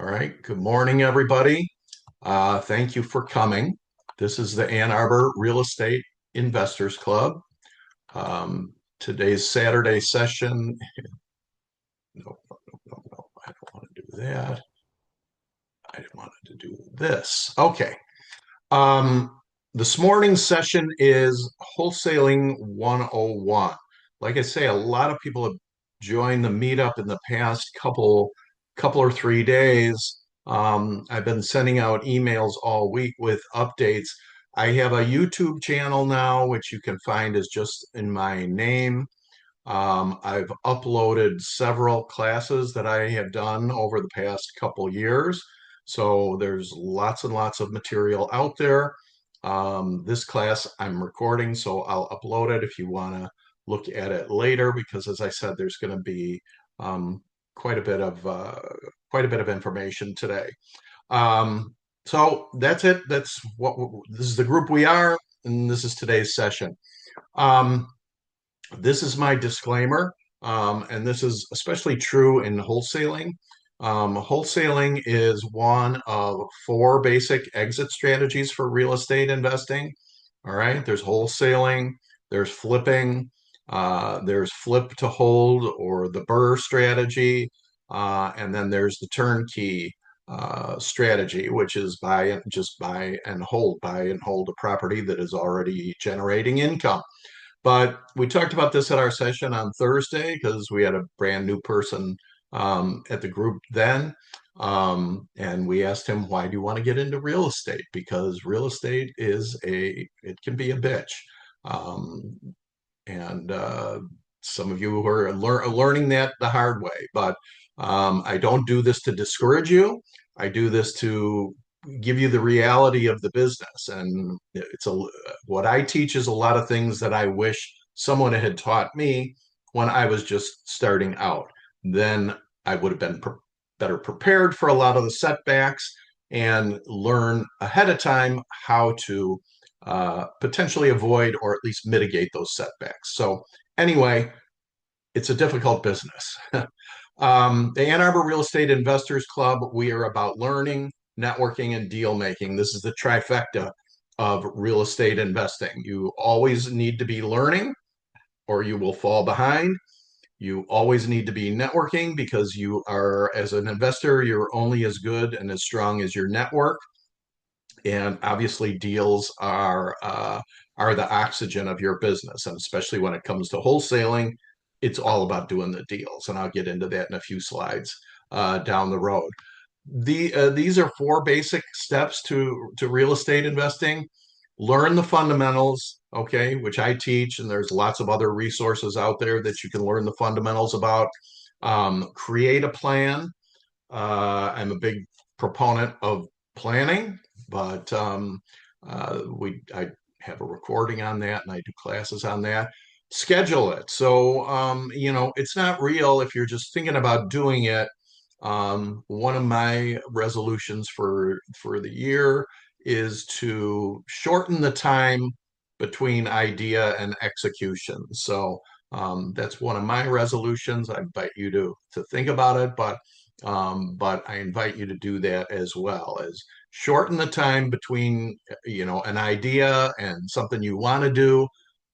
All right. Good morning, everybody. Thank you for coming. This is the Ann Arbor Real Estate Investors Club. Today's Saturday session. No, no, no, no, no. I don't want to do that. I wanted to do this. Okay. This morning's session is Wholesaling 101. Like I say, a lot of people have joined the meetup in the past couple or 3 days. I've been sending out emails all week with updates. I have a YouTube channel now, which you can find is just in my name. I've uploaded several classes that I have done over the past couple years. So there's lots and lots of material out there. This class I'm recording, so I'll upload it if you want to look at it later, because as I said, there's going to be um, quite a bit of information today. So that's it. This is the group we are, and this is today's session. This is my disclaimer, and this is especially true in wholesaling. Wholesaling is one of four basic exit strategies for real estate investing. All right, there's wholesaling, there's flipping, there's flip to hold or the BRRRR strategy, and then there's the turnkey strategy, which is buy and hold a property that is already generating income. But we talked about this at our session on Thursday because we had a brand new person at the group then. And we asked him, why do you want to get into real estate? Because real estate it can be a bitch. Um, and some of you are learning that the hard way. But I don't do this to discourage you. I do this to give you the reality of the business. And what I teach is a lot of things that I wish someone had taught me when I was just starting out. Then I would have been better prepared for a lot of the setbacks and learn ahead of time how to potentially avoid or at least mitigate those setbacks. So anyway, it's a difficult business. The Ann Arbor Real Estate Investors Club, we are about learning, networking, and deal making. This is the trifecta of real estate investing. You always need to be learning or you will fall behind. You always need to be networking because you are, as an investor, you're only as good and as strong as your network. And obviously, deals are the oxygen of your business, and especially when it comes to wholesaling, it's all about doing the deals. And I'll get into that in a few slides down the road. These are four basic steps to real estate investing. Learn the fundamentals, okay, which I teach, and there's lots of other resources out there that you can learn the fundamentals about. Create a plan. I'm a big proponent of planning, but I have a recording on that, and I do classes on that. Schedule it. So it's not real if you're just thinking about doing it. One of my resolutions for the year is to shorten the time between idea and execution. So that's one of my resolutions. I invite you to think about it, but I invite you to do that as well, as shorten the time between an idea and something you want to do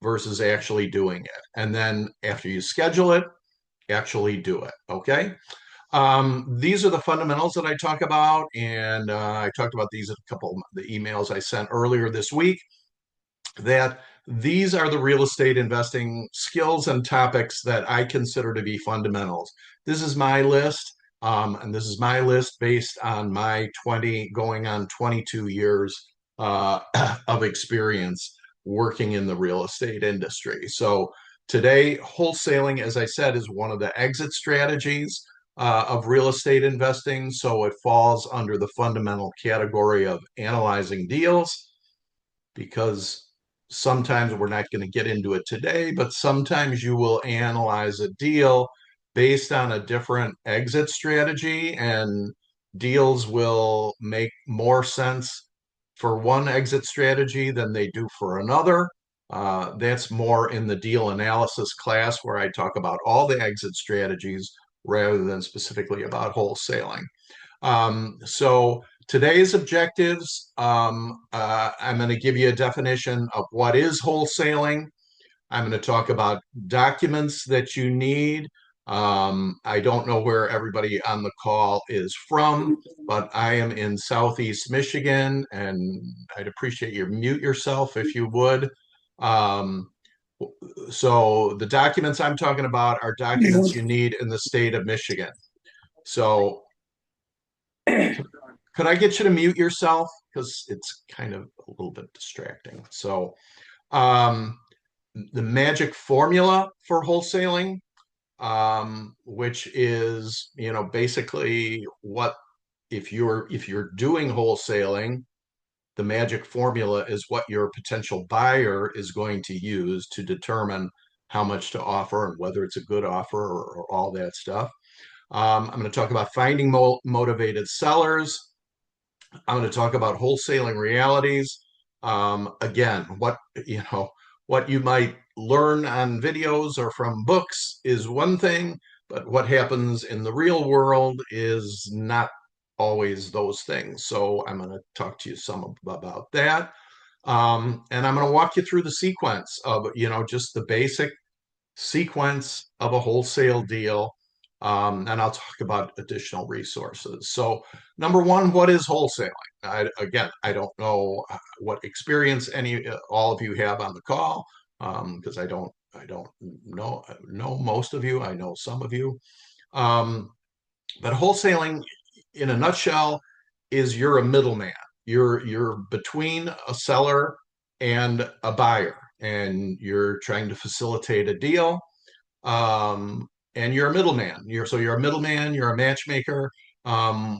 versus actually doing it. And then after you schedule it, actually do it. Okay. These are the fundamentals that I talk about, and I talked about these in a couple of the emails I sent earlier this week, that these are the real estate investing skills and topics that I consider to be fundamentals. This is my list, and this is my list based on my 22 years of experience working in the real estate industry. So today, wholesaling, as I said, is one of the exit strategies of real estate investing. So it falls under the fundamental category of analyzing deals, because sometimes we're not going to get into it today, but sometimes you will analyze a deal based on a different exit strategy, and deals will make more sense for one exit strategy than they do for another. That's more in the deal analysis class, where I talk about all the exit strategies rather than specifically about wholesaling. So today's objectives, I'm going to give you a definition of what is wholesaling. I'm going to talk about documents that you need. I don't know where everybody on the call is from, but I am in Southeast Michigan, and I'd appreciate you mute yourself if you would. Um, so the documents I'm talking about are documents you need in the state of Michigan. So could I get you to mute yourself? Because it's kind of a little bit distracting. So um, the magic formula for wholesaling, which is, basically what if you're doing wholesaling, the magic formula is what your potential buyer is going to use to determine how much to offer and whether it's a good offer or all that stuff. I'm going to talk about finding motivated sellers. I'm going to talk about wholesaling realities. Again, what you might learn on videos or from books is one thing, but what happens in the real world is not always those things. So I'm going to talk to you some about that. And I'm going to walk you through the sequence of, just the basic sequence of a wholesale deal. And I'll talk about additional resources. So, number one, what is wholesaling? I don't know what experience all of you have on the call, because I don't know most of you. I know some of you. Um, but wholesaling, in a nutshell, is you're a middleman. You're between a seller and a buyer, and you're trying to facilitate a deal. um, and you're a middleman. You're a middleman. You're a matchmaker,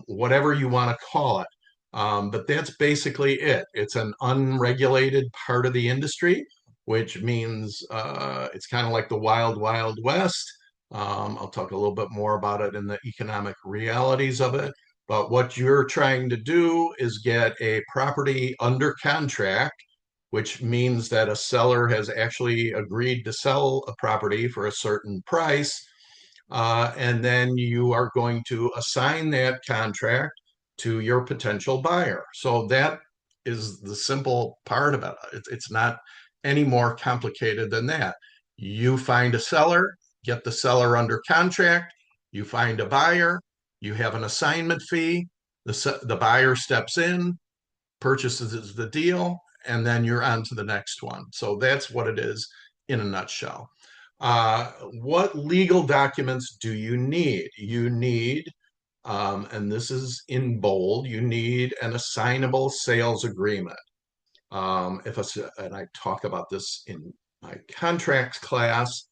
whatever you want to call it. But that's basically it. It's an unregulated part of the industry, which means it's kind of like the wild, wild west. I'll talk a little bit more about it in the economic realities of it. But what you're trying to do is get a property under contract, which means that a seller has actually agreed to sell a property for a certain price. And then you are going to assign that contract to your potential buyer. So that is the simple part about it. It's not any more complicated than that. You find a seller, get the seller under contract, you find a buyer, you have an assignment fee, the buyer steps in, purchases the deal, and then you're on to the next one. So that's what it is in a nutshell. What legal documents do you need? You need, and this is in bold, you need an assignable sales agreement. And I talk about this in my contracts class,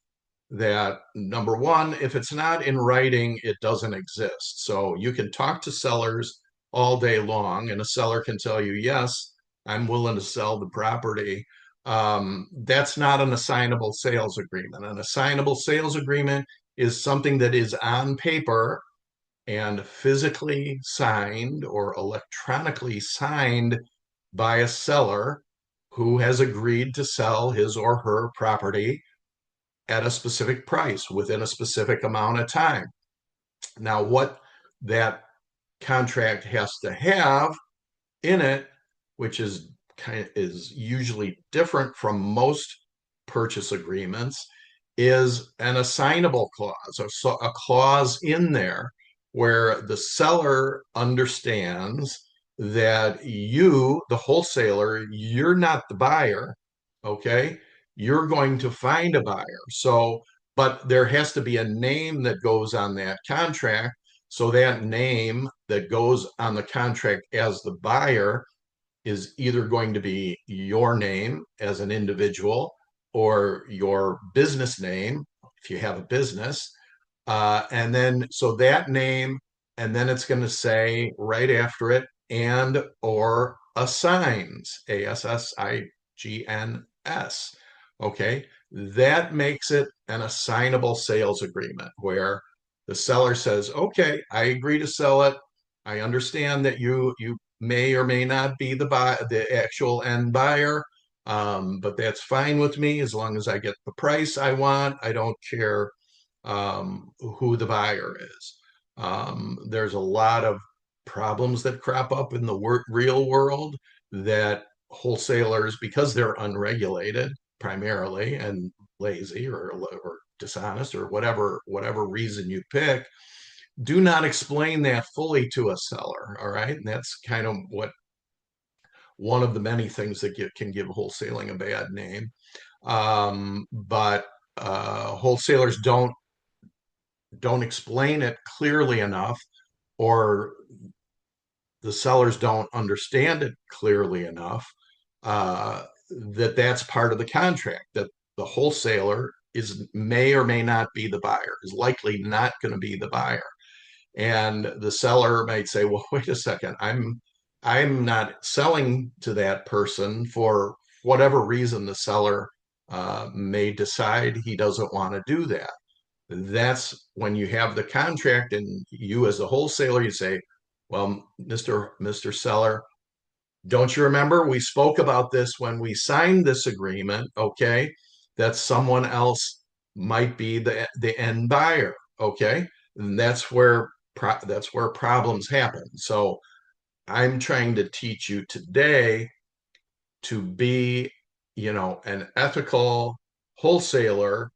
that number one, if it's not in writing, it doesn't exist. So you can talk to sellers all day long, and a seller can tell you, yes, I'm willing to sell the property. That's not an assignable sales agreement. An assignable sales agreement is something that is on paper and physically signed or electronically signed by a seller who has agreed to sell his or her property at a specific price within a specific amount of time. Now, what that contract has to have in it, which is usually different from most purchase agreements, is an assignable clause, or so a clause in there where the seller understands that you, the wholesaler, you're not the buyer, okay? You're going to find a buyer. So, but there has to be a name that goes on that contract. So that name that goes on the contract as the buyer is either going to be your name as an individual or your business name if you have a business. And then, so that name, and then it's going to say right after it, and or assigns, ASSIGNS. Okay. That makes it an assignable sales agreement where the seller says, okay, I agree to sell it. I understand that you may or may not be the actual end buyer, but that's fine with me as long as I get the price I want. I don't care who the buyer is. There's a lot of problems that crop up in the real world that wholesalers, because they're unregulated primarily and lazy or dishonest or whatever reason you pick, do not explain that fully to a seller. All right. And that's kind of what one of the many things that can give wholesaling a bad name. But wholesalers don't explain it clearly enough, or the sellers don't understand it clearly enough, that that's part of the contract, that the wholesaler may or may not be the buyer, is likely not going to be the buyer. And the seller might say, well, wait a second, I'm not selling to that person for whatever reason the seller may decide he doesn't want to do that. That's when you have the contract and you as a wholesaler, you say, well, Mr. Seller, don't you remember we spoke about this when we signed this agreement, okay? That someone else might be the end buyer, okay? And that's where problems happen. So I'm trying to teach you today to be, an ethical wholesaler,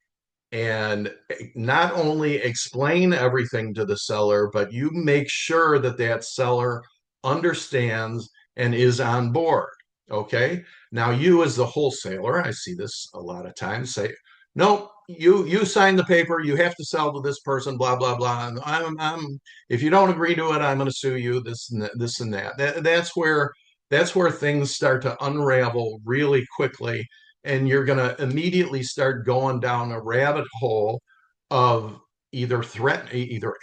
and not only explain everything to the seller, but you make sure that that seller understands and is on board. Okay. Now, you as the wholesaler, I see this a lot of times, say, no, you sign the paper, you have to sell to this person, blah, blah, blah. And if you don't agree to it, I'm going to sue you, this and that, this and that. That's where things start to unravel really quickly, and you're going to immediately start going down a rabbit hole of either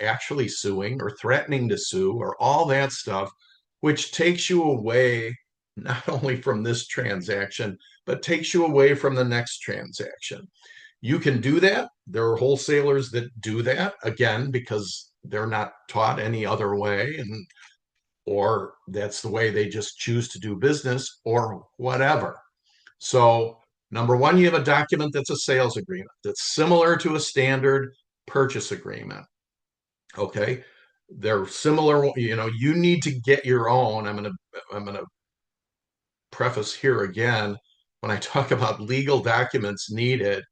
actually suing or threatening to sue or all that stuff, which takes you away not only from this transaction, but takes you away from the next transaction. You can do that. There are wholesalers that do that, again, because they're not taught any other way, and or that's the way they just choose to do business or whatever. So, number one, you have a document that's a sales agreement that's similar to a standard purchase agreement. Okay. They're similar. You need to get your own. I'm gonna preface here again, when I talk about legal documents needed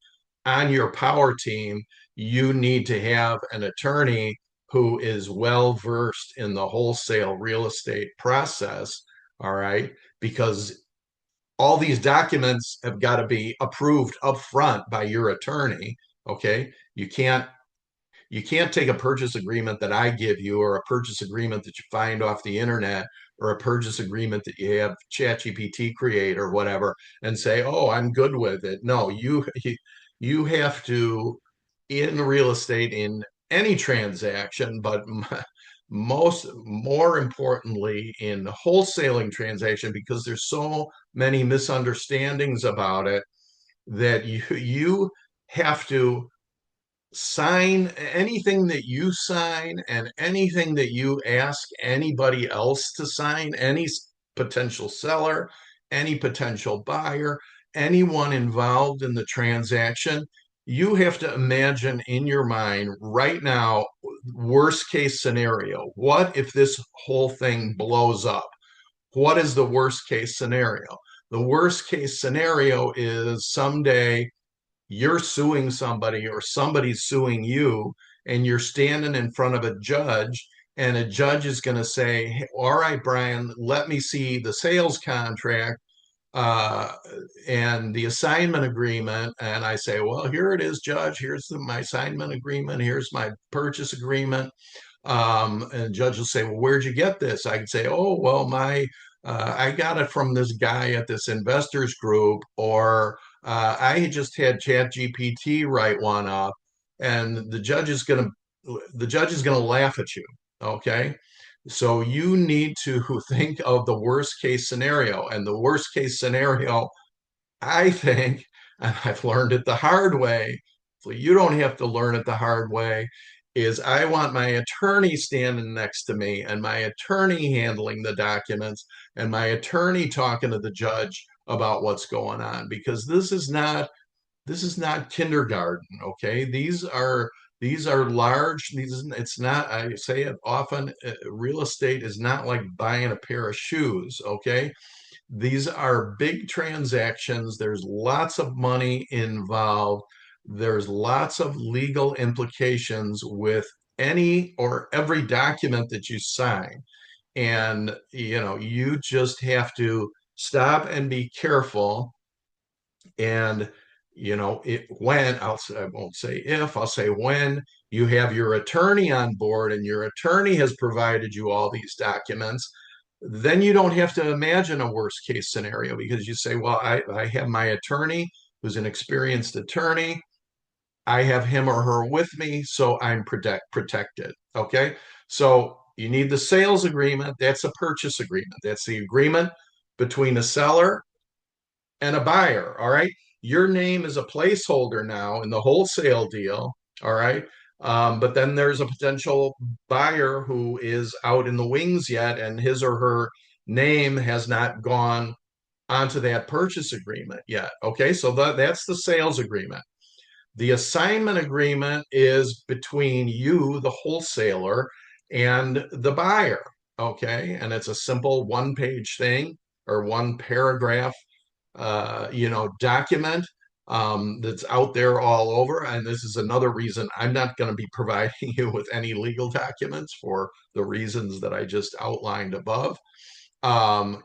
on your power team, you need to have an attorney who is well versed in the wholesale real estate process. All right. Because all these documents have got to be approved up front by your attorney. Okay. You can't take a purchase agreement that I give you, or a purchase agreement that you find off the internet, or a purchase agreement that you have ChatGPT create or whatever, and say, "Oh, I'm good with it." No, you have to, in real estate, in any transaction, but more importantly in wholesaling transaction, because there's so many misunderstandings about it, that you have to sign anything that you sign, and anything that you ask anybody else to sign, any potential seller, any potential buyer, anyone involved in the transaction. You have to imagine in your mind right now, worst case scenario. What if this whole thing blows up? What is the worst case scenario? The worst case scenario is someday you're suing somebody, or somebody's suing you, and you're standing in front of a judge, and a judge is going to say, hey, all right, Brian, let me see the sales contract uh, and the assignment agreement. And I say, well, here it is, Judge. Here's my assignment agreement. Here's my purchase agreement. And the judge will say, well, where'd you get this? I could say, oh, well, I got it from this guy at this investors group, or I just had ChatGPT write one up, and the judge is gonna laugh at you. Okay, so you need to think of the worst case scenario, and the worst case scenario, I think, and I've learned it the hard way, so you don't have to learn it the hard way, is I want my attorney standing next to me, and my attorney handling the documents, and my attorney talking to the judge about what's going on, because this is not kindergarten. Okay, these are These are large. It's not, I say it often, real estate is not like buying a pair of shoes, okay? These are big transactions. There's lots of money involved. There's lots of legal implications with any or every document that you sign. And, you just have to stop and be careful. And, I won't say if, I'll say when you have your attorney on board and your attorney has provided you all these documents, then you don't have to imagine a worst case scenario because you say, well, I have my attorney who's an experienced attorney. I have him or her with me, so I'm protected. Okay. So you need the sales agreement. That's a purchase agreement. That's the agreement between a seller and a buyer. All right. Your name is a placeholder now in the wholesale deal. All right. But then there's a potential buyer who is out in the wings yet, and his or her name has not gone onto that purchase agreement yet. Okay. So that's the sales agreement. The assignment agreement is between you, the wholesaler, and the buyer. Okay. And it's a simple one-page thing or one paragraph document that's out there all over. And this is another reason I'm not going to be providing you with any legal documents for the reasons that I just outlined above.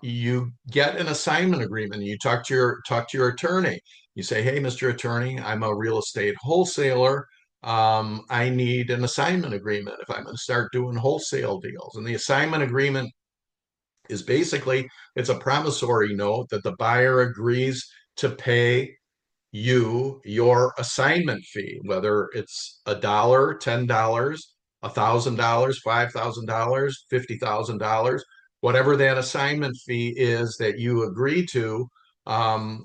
You get an assignment agreement. You talk to your attorney. You say, "Hey, Mr. Attorney, I'm a real estate wholesaler. I need an assignment agreement if I'm going to start doing wholesale deals." And the assignment agreement is basically it's a promissory note that the buyer agrees to pay you your assignment fee, whether it's $1, $10, $1,000, $5,000, $50,000, whatever that assignment fee is that you agree to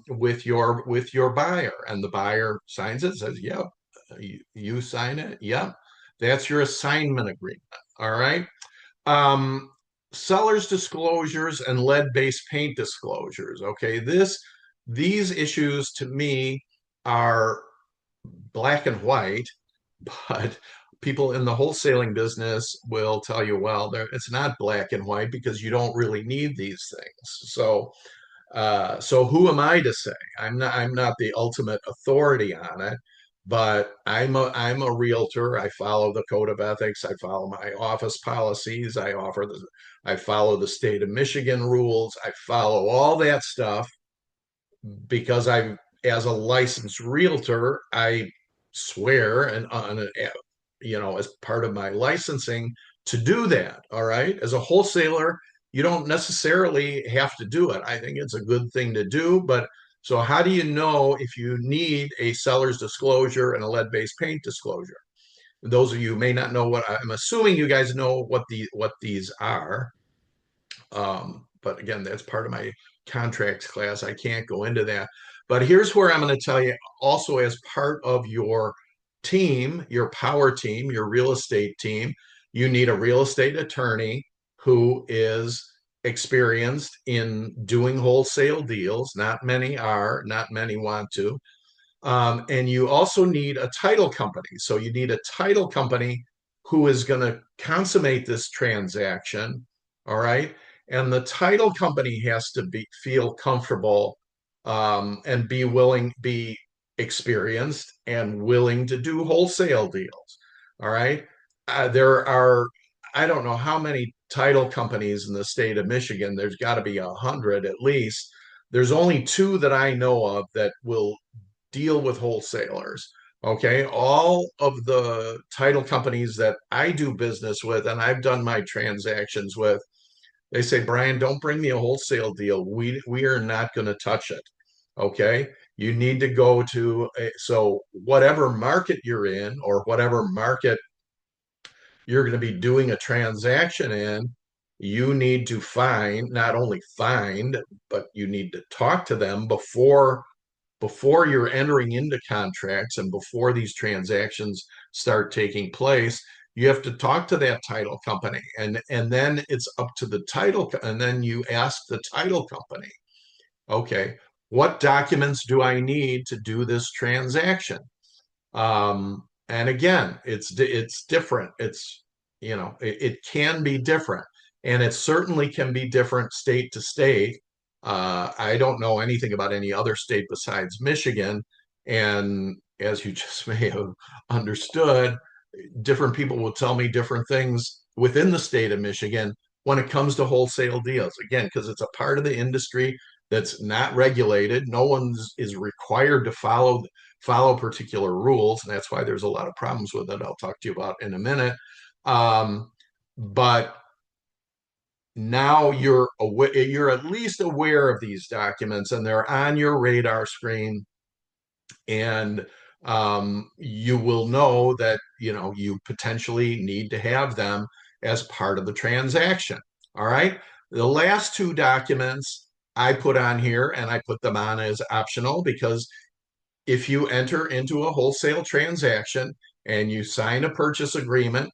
with your buyer, and the buyer signs it, says, "Yep." You sign it, "Yep." That's your assignment agreement. All right. Um, Seller's disclosures and lead-based paint disclosures. Okay, these issues to me are black and white, but people in the wholesaling business will tell you, well, it's not black and white because you don't really need these things. So who am I to say? I'm not the ultimate authority on it, but I'm a realtor. I follow the code of ethics. I follow my office policies. I follow the state of Michigan rules. I follow all that stuff because as a licensed realtor, I swear as part of my licensing to do that. All right. As a wholesaler, you don't necessarily have to do it. I think it's a good thing to do, but so how do you know if you need a seller's disclosure and a lead-based paint disclosure? Those of you who may not know what I'm assuming you guys know what these are. But again, that's part of my contracts class. I can't go into that. But here's where I'm going to tell you also, as part of your team, your power team, your real estate team, you need a real estate attorney who is experienced in doing wholesale deals. Not many are, not many want to. And you also need a title company. So you need a title company who is going to consummate this transaction. All right. And the title company has to feel comfortable and be experienced and willing to do wholesale deals. All right. There are, I don't know how many title companies in the state of Michigan. There's got to be 100 at least. There's only two that I know of that will deal with wholesalers. Okay. All of the title companies that I do business with and I've done my transactions with, they say, "Brian, don't bring me a wholesale deal. We are not going to touch it." Okay. You need to go to so whatever market you're in or whatever market you're going to be doing a transaction in, you need to not only find, but you need to talk to them before you're entering into contracts and before these transactions start taking place. You have to talk to that title company, and then it's up to the title, and then you ask the title company, "Okay, what documents do I need to do this transaction?" And again, it's different. It's, it can be different, and it certainly can be different state to state. I don't know anything about any other state besides Michigan, and as you just may have understood, different people will tell me different things within the state of Michigan when it comes to wholesale deals. Again, because it's a part of the industry that's not regulated. No one is required to follow particular rules, and that's why there's a lot of problems with it. I'll talk to you about in a minute. But now you're at least aware of these documents, and they're on your radar screen, and you will know that you potentially need to have them as part of the transaction. All right. The last two documents I put on here, and I put them on as optional because if you enter into a wholesale transaction and you sign a purchase agreement,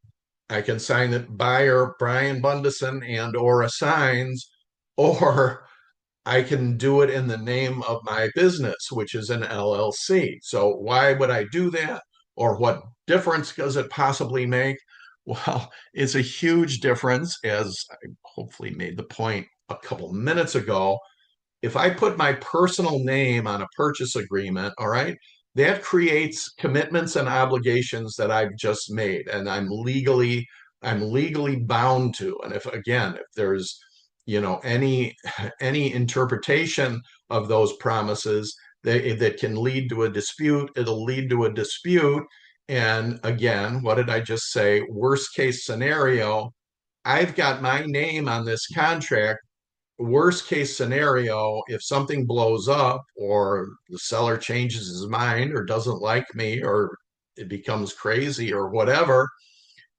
I can sign that buyer Brian Bundison and or assigns, or I can do it in the name of my business, which is an LLC. So why would I do that? Or what difference does it possibly make? Well, it's a huge difference, as I hopefully made the point a couple minutes ago. If I put my personal name on a purchase agreement, all right, that creates commitments and obligations that I've just made, and I'm legally bound to. And if there's any interpretation of those promises that can lead to a dispute, it'll lead to a dispute. And again, what did I just say? Worst case scenario, I've got my name on this contract. Worst case scenario, if something blows up or the seller changes his mind or doesn't like me or it becomes crazy or whatever,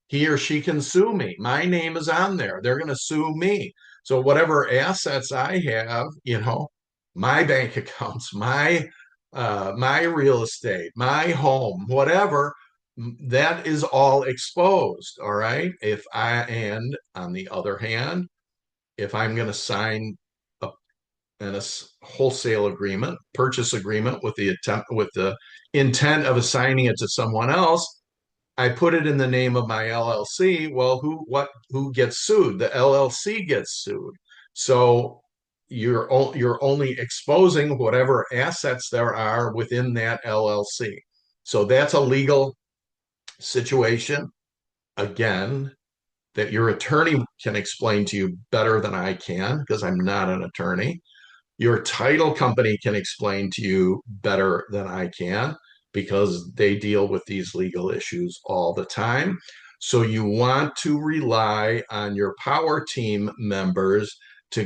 he or she can sue me. My name is on there. They're going to sue me. So whatever assets I have, my bank accounts, my real estate, my home, whatever, that is all exposed. All right. And on the other hand, if I'm going to sign a, a wholesale agreement, purchase agreement with the intent of assigning it to someone else, I put it in the name of my LLC. Well, who gets sued? The LLC gets sued. So you're only exposing whatever assets there are within that LLC. So that's a legal situation. Again, that your attorney can explain to you better than I can because I'm not an attorney. Your title company can explain to you better than I can because they deal with these legal issues all the time. So you want to rely on your power team members to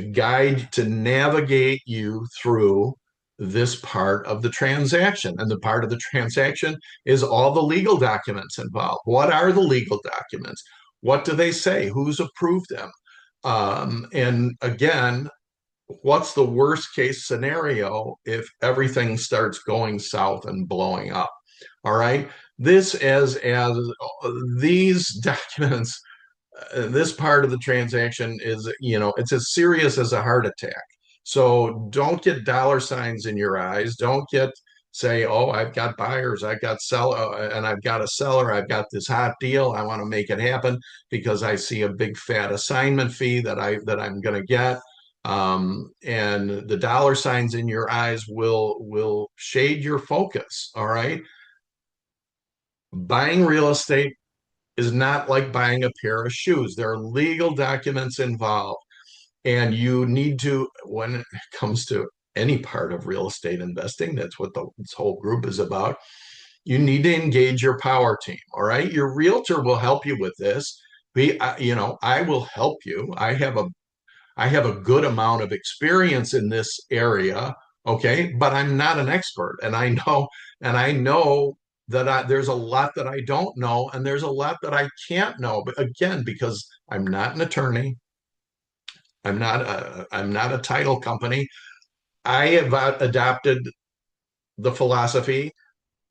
navigate you through this part of the transaction. And the part of the transaction is all the legal documents involved. What are the legal documents? What do they say? Who's approved them? And again, what's the worst case scenario if everything starts going south and blowing up? All right. This as these documents, this part of the transaction is, it's as serious as a heart attack. So don't get dollar signs in your eyes. Don't say, oh, I've got buyers, I've got seller, and I've got a seller, I've got this hot deal. I want to make it happen because I see a big fat assignment fee that I'm going to get. And the dollar signs in your eyes will shade your focus. All right. Buying real estate is not like buying a pair of shoes. There are legal documents involved, and you need to, when it comes to any part of real estate investing, that's what this whole group is about. You need to engage your power team. All right. Your realtor will help you with this. I will help you. I have a good amount of experience in this area, okay, but I'm not an expert, and I know that there's a lot that I don't know, and there's a lot that I can't know. But again, because I'm not an attorney, I'm not a title company. I have adopted the philosophy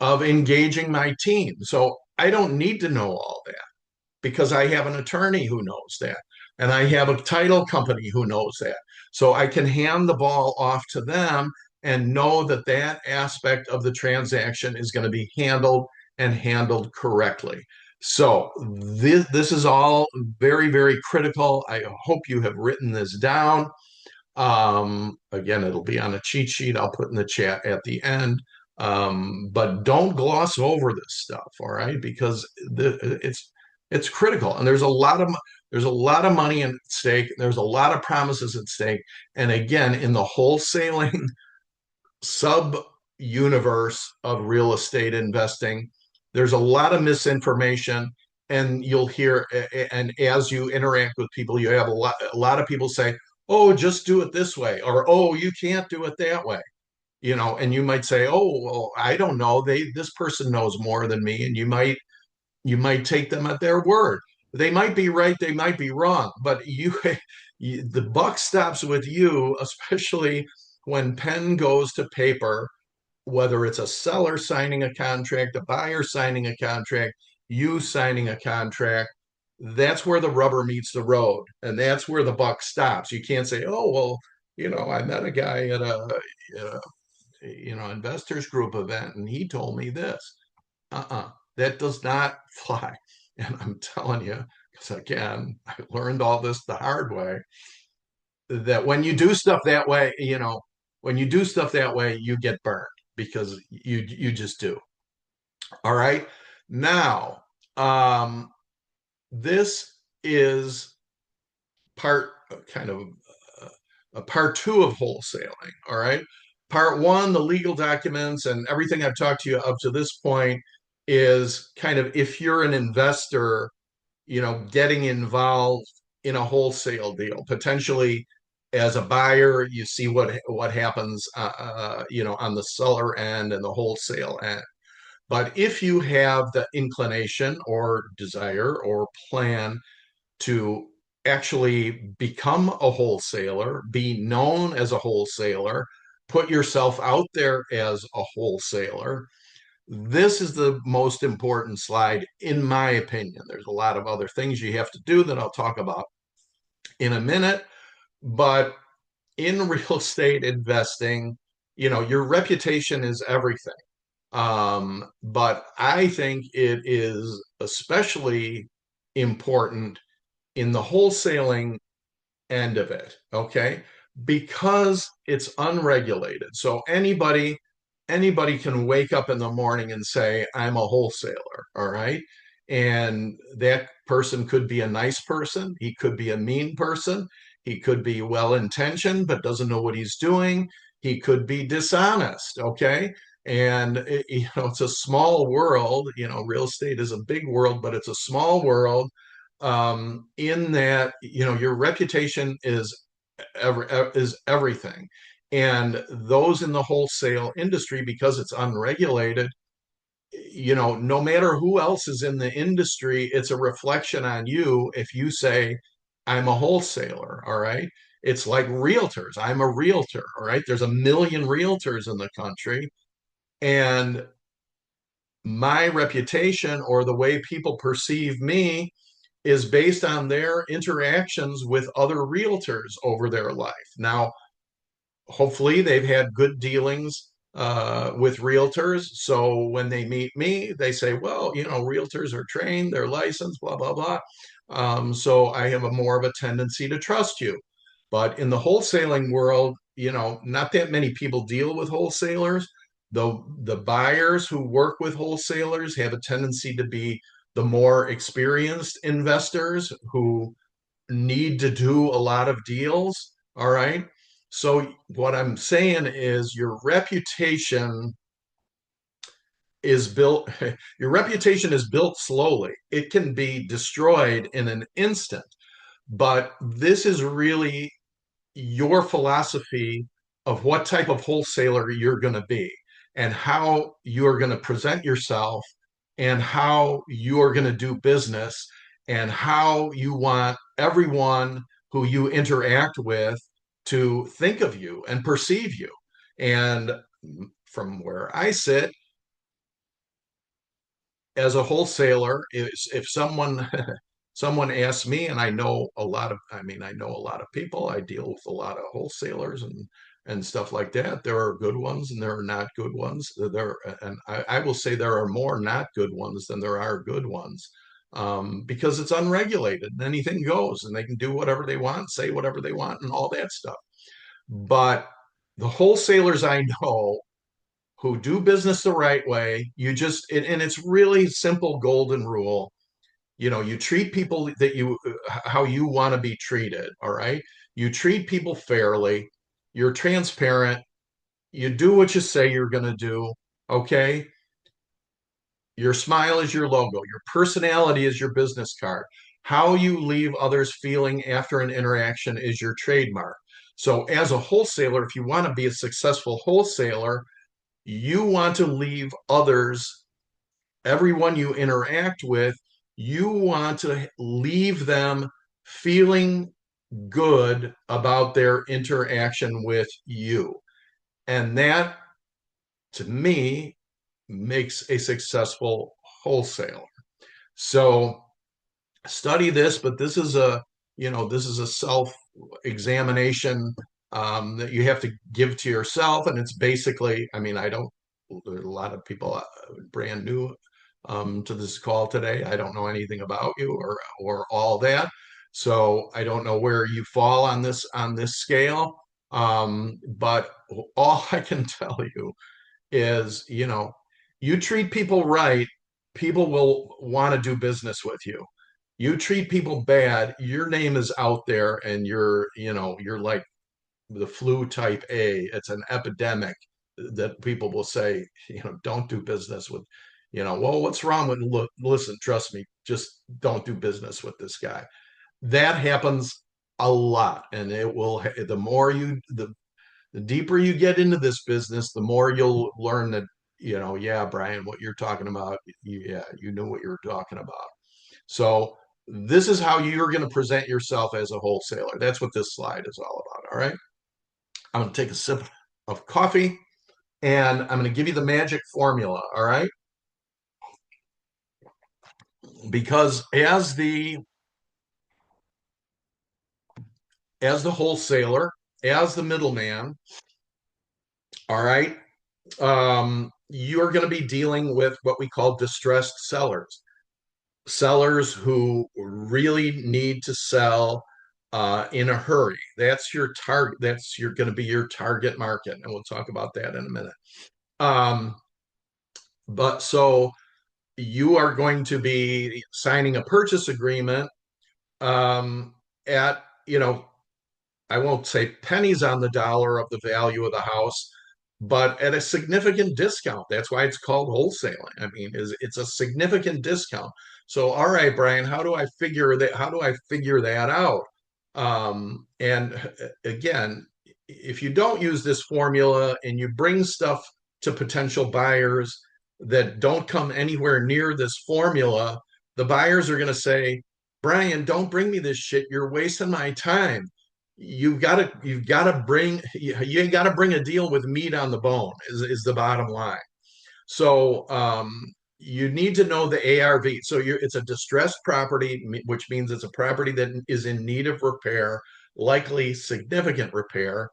of engaging my team, so I don't need to know all that because I have an attorney who knows that. And I have a title company who knows that. So I can hand the ball off to them and know that that aspect of the transaction is going to be handled and handled correctly. So this is all very, very critical. I hope you have written this down. Again, it'll be on a cheat sheet I'll put in the chat at the end. But don't gloss over this stuff, all right? Because it's critical, and there's a lot of money at stake. There's a lot of promises at stake, and again, in the wholesaling sub universe of real estate investing, there's a lot of misinformation, and you'll hear, and as you interact with people, you have a lot of people say, "Oh, just do it this way," or "Oh, you can't do it that way." And you might say, "Oh, well, I don't know. This person knows more than me," and you might take them at their word. They might be right, they might be wrong, but the buck stops with you, especially when pen goes to paper, whether it's a seller signing a contract, a buyer signing a contract, you signing a contract. That's where the rubber meets the road, and that's where the buck stops. You can't say, "Oh, well, I met a guy at a investors group event, and he told me this." That does not fly. And I'm telling you, because again, I learned all this the hard way, that when you do stuff that way, you get burned, because you just do. All right. Now, this is part kind of a part two of wholesaling. All right. Part one, the legal documents and everything I've talked to you up to this point, is kind of, if you're an investor, getting involved in a wholesale deal, potentially as a buyer, you see what happens, on the seller end and the wholesale end. But if you have the inclination or desire or plan to actually become a wholesaler, be known as a wholesaler, put yourself out there as a wholesaler, this is the most important slide, in my opinion. There's a lot of other things you have to do that I'll talk about in a minute. But in real estate investing, your reputation is everything. But I think it is especially important in the wholesaling end of it, okay? Because it's unregulated. So anybody can wake up in the morning and say, "I'm a wholesaler," all right? And that person could be a nice person, he could be a mean person, he could be well-intentioned but doesn't know what he's doing, he could be dishonest, okay? And it's a small world. Real estate is a big world, but it's a small world, in that your reputation is everything. And those in the wholesale industry, because it's unregulated, no matter who else is in the industry, it's a reflection on you if you say, "I'm a wholesaler." All right. It's like realtors. I'm a realtor. All right. There's a million realtors in the country. And my reputation, or the way people perceive me, is based on their interactions with other realtors over their life. Now, hopefully, they've had good dealings with realtors. So when they meet me, they say, "Well, realtors are trained, they're licensed, blah, blah, blah. So I have a more of a tendency to trust you." But in the wholesaling world, not that many people deal with wholesalers. The buyers who work with wholesalers have a tendency to be the more experienced investors who need to do a lot of deals. All right. So what I'm saying is, is built your reputation is built slowly. It can be destroyed in an instant. But this is really your philosophy of what type of wholesaler you're going to be, and how you're going to present yourself, and how you are going to do business, and how you want everyone who you interact with to think of you and perceive you. And from where I sit as a wholesaler, if someone asks me, and I know a lot of people, I deal with a lot of wholesalers, and stuff like that. There are good ones and there are not good ones. I will say there are more not good ones than there are good ones, because it's unregulated and anything goes and they can do whatever they want, say whatever they want, and all that stuff. But the wholesalers I know who do business the right way, and it's really simple golden rule. You treat people that how you want to be treated. All right. You treat people fairly. You're transparent. You do what you say you're going to do. Okay. Your smile is your logo. Your personality is your business card. How you leave others feeling after an interaction is your trademark. So, as a wholesaler, if you want to be a successful wholesaler, you want to leave others, everyone you interact with, you want to leave them feeling good about their interaction with you. And that, to me, makes a successful wholesaler. So study this, but this is a self examination that you have to give to yourself. And it's basically, I mean, I don't, there's a lot of people brand new to this call today. I don't know anything about you or all that. So I don't know where you fall on this scale. But all I can tell you is, you treat people right, people will want to do business with you. You treat people bad, your name is out there and you're like the flu type A. It's an epidemic that people will say, don't do business with, well, what's wrong with, look, listen, trust me, just don't do business with this guy. That happens a lot. And it will, the deeper you get into this business, the more you'll learn that, yeah, Brian, what you're talking about, yeah, you know what you're talking about. So this is how you're going to present yourself as a wholesaler. That's what this slide is all about. All right. I'm going to take a sip of coffee and I'm going to give you the magic formula. All right. Because as the wholesaler, as the middleman, all right, you're going to be dealing with what we call distressed sellers. Sellers who really need to sell in a hurry. That's your target. Going to be your target market, and we'll talk about that in a minute. But so you are going to be signing a purchase agreement at, I won't say pennies on the dollar of the value of the house, but at a significant discount. That's why it's called wholesaling. I mean, it's a significant discount. So, all right, Brian, how do I figure that? How do I figure that out? And again, if you don't use this formula and you bring stuff to potential buyers that don't come anywhere near this formula, the buyers are going to say, Brian, don't bring me this shit. You're wasting my time. You've got to bring a deal with meat on the bone is the bottom line. So you need to know the ARV. So it's a distressed property, which means it's a property that is in need of repair, likely significant repair.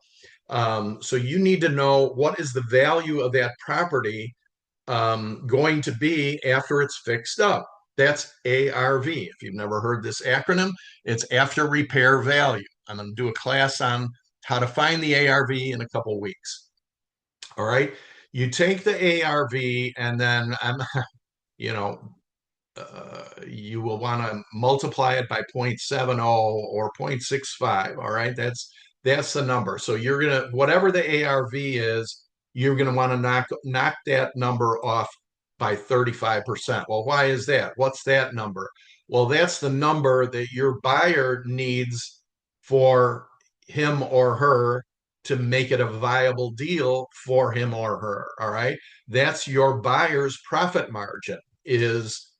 So you need to know what is the value of that property going to be after it's fixed up. That's ARV. If you've never heard this acronym, it's after repair value. I'm going to do a class on how to find the ARV in a couple weeks. All right. You take the ARV and then you know, you will want to multiply it by 0.70 or 0.65. All right. That's the number. So you're going to, whatever the ARV is, you're going to want to knock that number off by 35%. Well, why is that? What's that number? Well, that's the number that your buyer needs for him or her to make it a viable deal for him or her. All right. That's your buyer's profit margin, is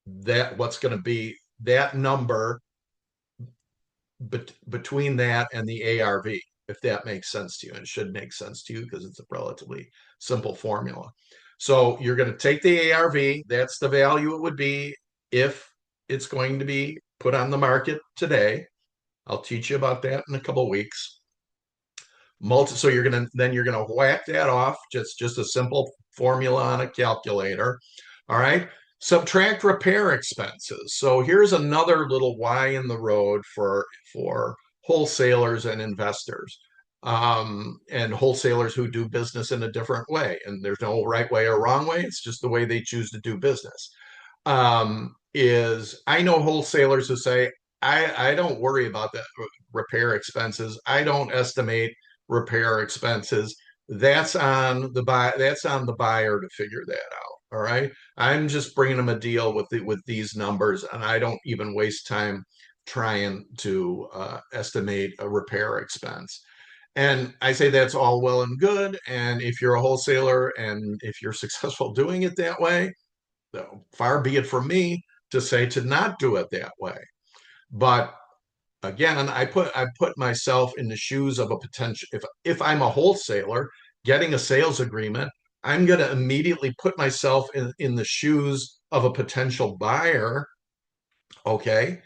that what's going to be that number between that and the ARV, if that makes sense to you. And it should make sense to you because it's a relatively simple formula. So you're going to take the ARV, that's the value it would be if it's going to be put on the market today. I'll teach you about that in a couple of weeks. So you're gonna whack that off, just a simple formula on a calculator. All right. Subtract repair expenses. So here's another little Y in the road for wholesalers and investors, and wholesalers who do business in a different way. And there's no right way or wrong way. It's just the way they choose to do business. Is I know wholesalers who say, I don't worry about the repair expenses. I don't estimate repair expenses. That's on the buyer to figure that out. All right. I'm just bringing them a deal with these numbers, and I don't even waste time trying to estimate a repair expense. And I say that's all well and good. And if you're a wholesaler and if you're successful doing it that way, far be it from me to say to not do it that way. But again, I put myself in the shoes of a potential, if I'm a wholesaler getting a sales agreement, I'm going to immediately put myself in the shoes of a potential buyer. Okay.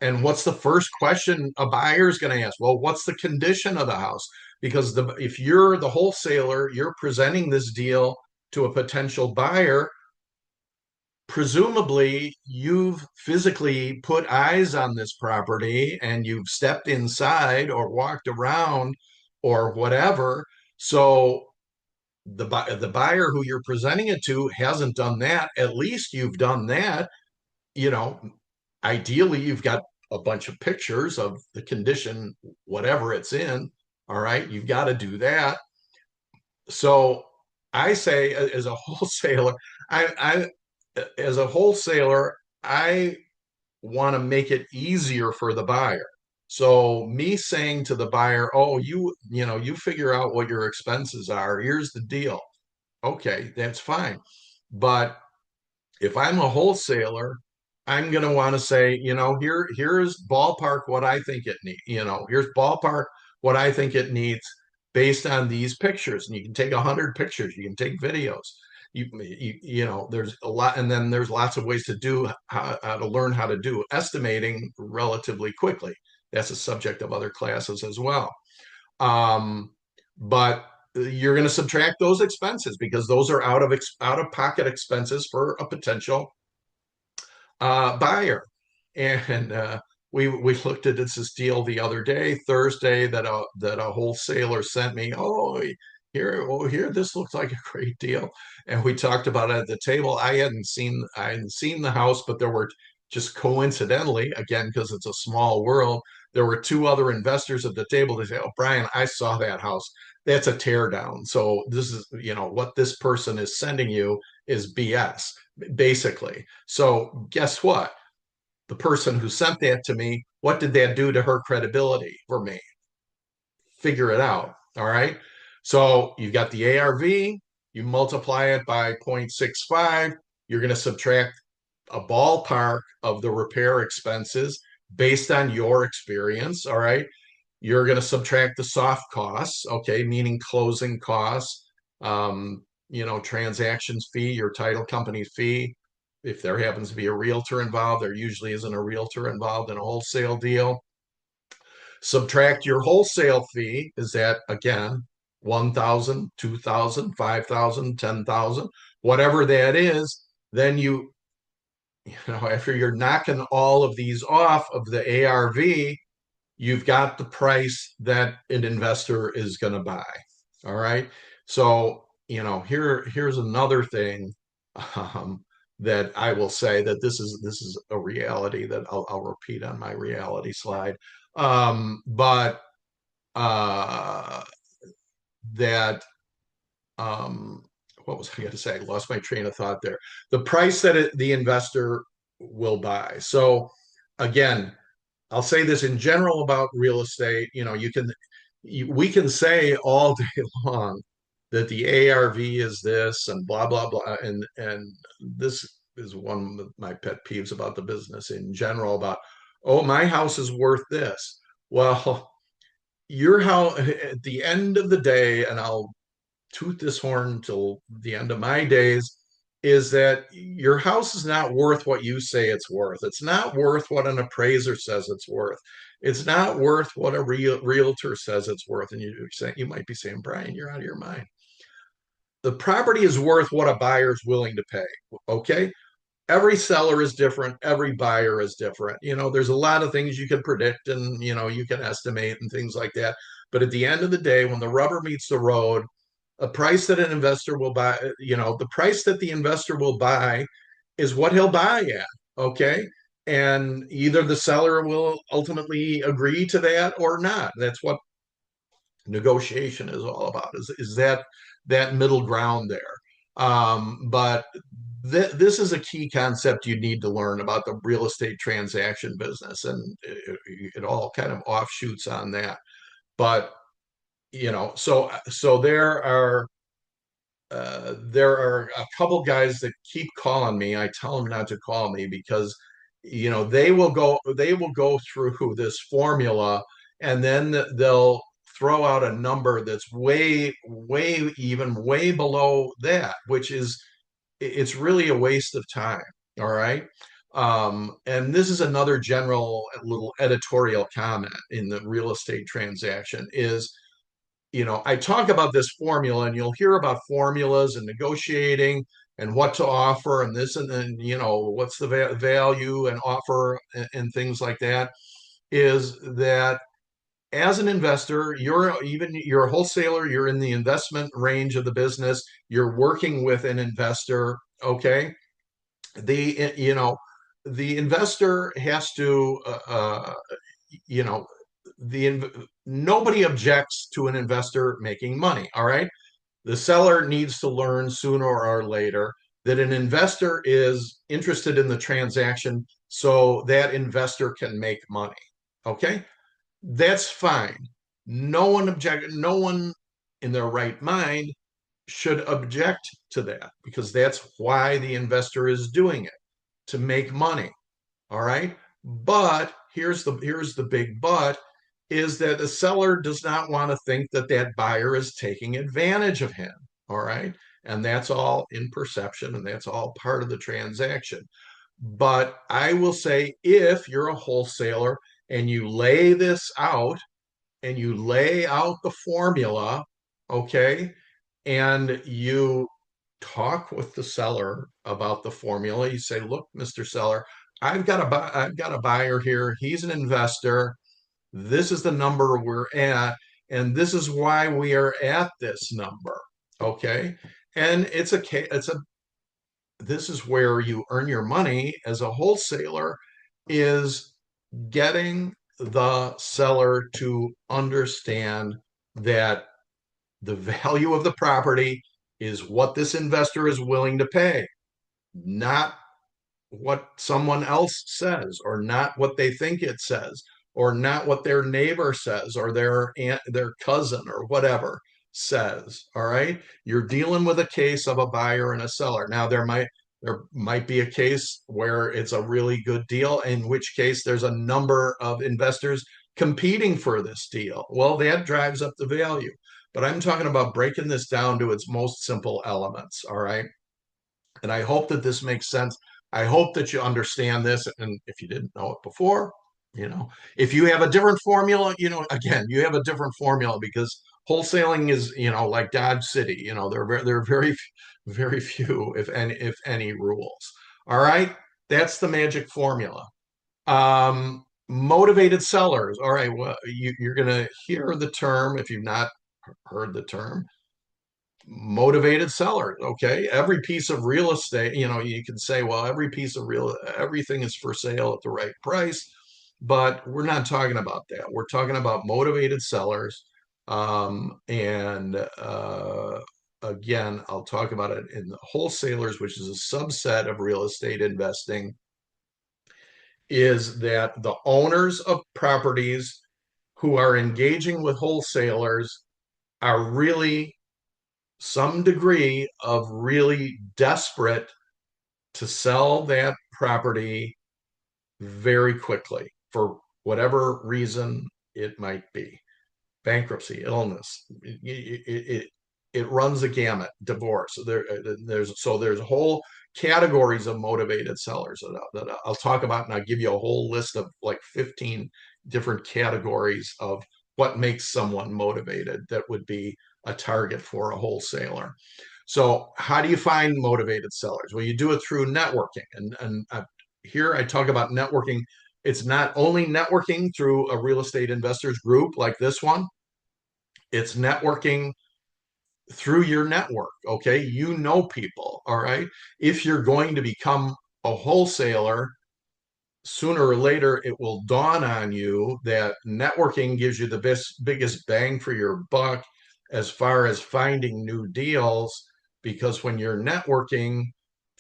And what's the first question a buyer is going to ask? Well, what's the condition of the house? Because if you're the wholesaler, you're presenting this deal to a potential buyer, presumably you've physically put eyes on this property and you've stepped inside or walked around or whatever. So the buyer who you're presenting it to hasn't done that. At least you've done that. You know, ideally you've got a bunch of pictures of the condition, whatever it's in. All right, you've got to do that. So I say, as a wholesaler, as a wholesaler, I want to make it easier for the buyer. So me saying to the buyer, "Oh, you figure out what your expenses are. Here's the deal." Okay, that's fine. But if I'm a wholesaler, I'm going to want to say, here's ballpark what I think it needs. Here's ballpark what I think it needs based on these pictures. And you can take 100 pictures, you can take videos. There's a lot, and then there's lots of ways to do how to learn how to do estimating relatively quickly. That's a subject of other classes as well. Um, but you're going to subtract those expenses because those are out of pocket expenses for a potential buyer. And we looked at this deal the other day, Thursday, that a wholesaler sent me. Oh, here, this looks like a great deal. And we talked about it at the table. I hadn't seen the house, but there were, just coincidentally, again, because it's a small world, there were two other investors at the table. They say, "Oh, Brian, I saw that house. That's a tear down. So this is, what this person is sending you is BS, basically." So guess what? The person who sent that to me, what did that do to her credibility for me? Figure it out. All right. So you've got the ARV, you multiply it by 0.65, you're going to subtract a ballpark of the repair expenses based on your experience. All right. You're going to subtract the soft costs, okay, meaning closing costs, transactions fee, your title company fee. If there happens to be a realtor involved, there usually isn't a realtor involved in a wholesale deal. Subtract your wholesale fee, is that again 1,000, 2,000, 5,000, 10,000, whatever that is. Then after you're knocking all of these off of the ARV, you've got the price that an investor is going to buy. All right. So, here's another thing, um, that I will say that this is a reality that I'll repeat on my reality slide. But that um, what was I going to say? I lost my train of thought there. The price that the investor will buy. So again, I'll say this in general about real estate. We can say all day long that the ARV is this and blah blah blah, and this is one of my pet peeves about the business in general. About, oh, my house is worth this. Well, your house at the end of the day, and I'll toot this horn till the end of my days. is that your house is not worth what you say it's worth. It's not worth what an appraiser says it's worth. It's not worth what a realtor says it's worth. And you might be saying, Brian, you're out of your mind. The property is worth what a buyer is willing to pay. Okay. Every seller is different. Every buyer is different. There's a lot of things you can predict and, you can estimate and things like that. But at the end of the day, when the rubber meets the road, a price that an investor will buy, the price that the investor will buy is what he'll buy at. Okay. And either the seller will ultimately agree to that or not. That's what negotiation is all about, is that middle ground there. But this is a key concept you need to learn about the real estate transaction business, and it all kind of offshoots on that. But so there are a couple guys that keep calling me. I tell them not to call me because they will go through this formula, and then they'll throw out a number that's way below that, which is, it's really a waste of time. All right. And this is another general little editorial comment in the real estate transaction is, I talk about this formula, and you'll hear about formulas and negotiating and what to offer and this, and then, what's the value and offer, and things like that. Is that as an investor, you're a wholesaler, you're in the investment range of the business, you're working with an investor. Okay. The investor has to, you know, nobody objects to an investor making money. All right. The seller needs to learn sooner or later that an investor is interested in the transaction so that investor can make money. Okay. That's fine. No one in their right mind should object to that, because that's why the investor is doing it, to make money. All right. But here's the big but, is that the seller does not want to think that that buyer is taking advantage of him. All right. And that's all in perception, and that's all part of the transaction. But I will say, if you're a wholesaler and you lay this out, and you lay out the formula, okay, and you talk with the seller about the formula. You say, look, Mr. Seller, I've got a buyer here. He's an investor. This is the number we're at, and this is why we are at this number. Okay. And this is where you earn your money as a wholesaler, is getting the seller to understand that the value of the property is what this investor is willing to pay, not what someone else says, or not what they think it says, or not what their neighbor says, or their aunt, their cousin, or whatever says. All right. You're dealing with a case of a buyer and a seller. Now there might be a case where it's a really good deal, in which case there's a number of investors competing for this deal. Well, that drives up the value. But I'm talking about breaking this down to its most simple elements. All right. And I hope that this makes sense. I hope that you understand this. And if you didn't know it before, if you have a different formula, again, you have a different formula, because wholesaling is, like Dodge City. There are very few, if any, rules. All right. That's the magic formula. Motivated sellers. All right. Well, you're going to hear the term, if you've not heard the term, motivated sellers. Okay. Every piece of real estate, you can say, well, everything is for sale at the right price, but we're not talking about that. We're talking about motivated sellers. And again, I'll talk about it in the wholesalers, which is a subset of real estate investing, is that the owners of properties who are engaging with wholesalers are really some degree of really desperate to sell that property very quickly, for whatever reason it might be. Bankruptcy, illness, it runs a gamut, divorce. There's a whole categories of motivated sellers that I'll talk about, and I'll give you a whole list of like 15 different categories of what makes someone motivated that would be a target for a wholesaler. So how do you find motivated sellers? Well, you do it through networking. And here I talk about networking. It's not only networking through a real estate investors group like this one, it's networking through your network. Okay. You know people. All right. If you're going to become a wholesaler, sooner or later it will dawn on you that networking gives you the biggest bang for your buck as far as finding new deals, because when you're networking,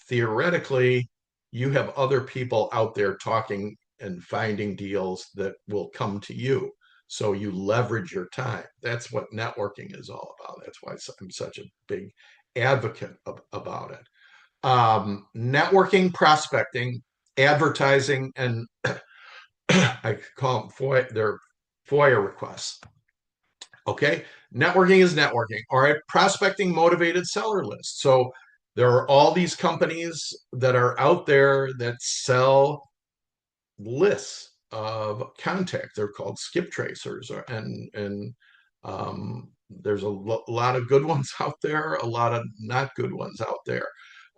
theoretically you have other people out there talking and finding deals that will come to you, so you leverage your time. That's what networking is all about. That's why I'm such a big advocate about it. Networking, prospecting, advertising, and I call them their FOIA requests. Okay, networking is networking. All right, prospecting, motivated seller list. So there are all these companies that are out there that sell lists of contact. They're called skip tracers, and there's a lot of good ones out there, a lot of not good ones out there.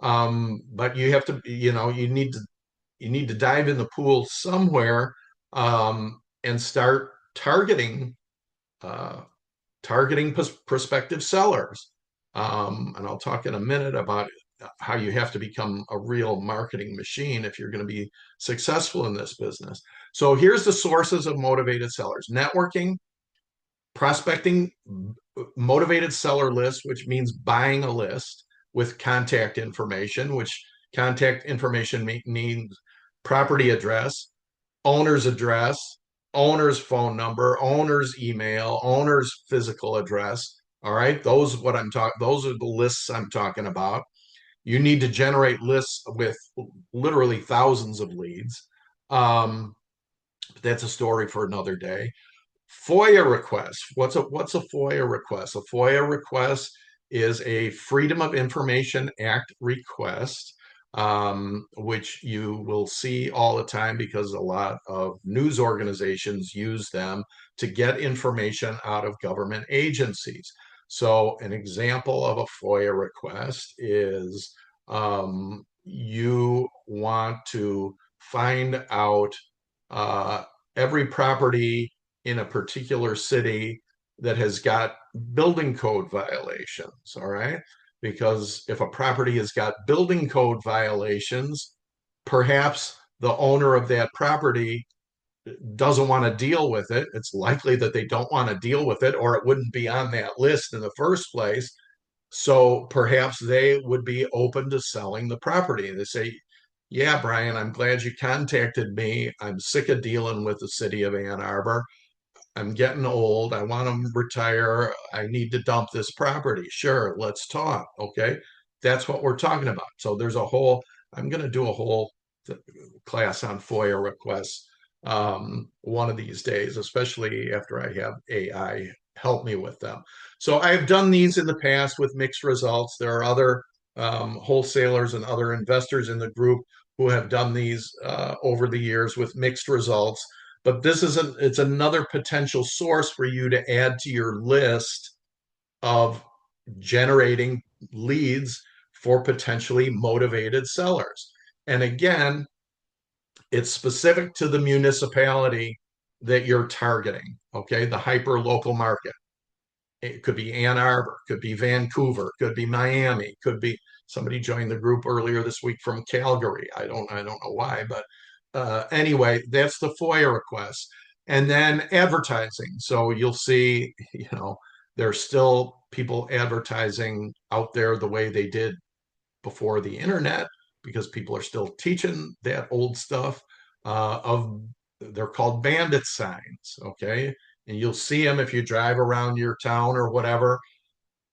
But you have to, you need to dive in the pool somewhere, and start uh, targeting prospective sellers. And I'll talk in a minute about how you have to become a real marketing machine if you're going to be successful in this business. So here's the sources of motivated sellers: networking, prospecting, motivated seller list, which means buying a list with contact information, which contact information means property address, owner's owner's phone number, owner's email, owner's physical address. All right, those are the lists I'm talking about. You need to generate lists with literally thousands of leads. That's a story for another day. FOIA request. What's a FOIA request? A FOIA request is a Freedom of Information Act request, which you will see all the time because a lot of news organizations use them to get information out of government agencies. So an example of a FOIA request is, you want to find out every property in a particular city that has got building code violations. All right. Because if a property has got building code violations, perhaps the owner of that property doesn't want to deal with it. It's likely that they don't want to deal with it, or it wouldn't be on that list in the first place. So perhaps they would be open to selling the property. They say, yeah, Brian, I'm glad you contacted me. I'm sick of dealing with the city of Ann Arbor. I'm getting old. I want to retire. I need to dump this property. Sure, let's talk. Okay. That's what we're talking about. So I'm going to do a whole class on FOIA requests one of these days, especially after I have AI help me with them. So I've done these in the past with mixed results. There are other wholesalers and other investors in the group who have done these over the years with mixed results. But it's another potential source for you to add to your list of generating leads for potentially motivated sellers. And again, it's specific to the municipality that you're targeting. Okay, the hyper local market. It could be Ann Arbor, could be Vancouver, could be Miami, could be somebody joined the group earlier this week from Calgary. I don't know why, but anyway, that's the FOIA request. And then advertising. So you'll see, there's still people advertising out there the way they did before the internet, because people are still teaching that old stuff. They're called bandit signs. Okay, and you'll see them if you drive around your town or whatever,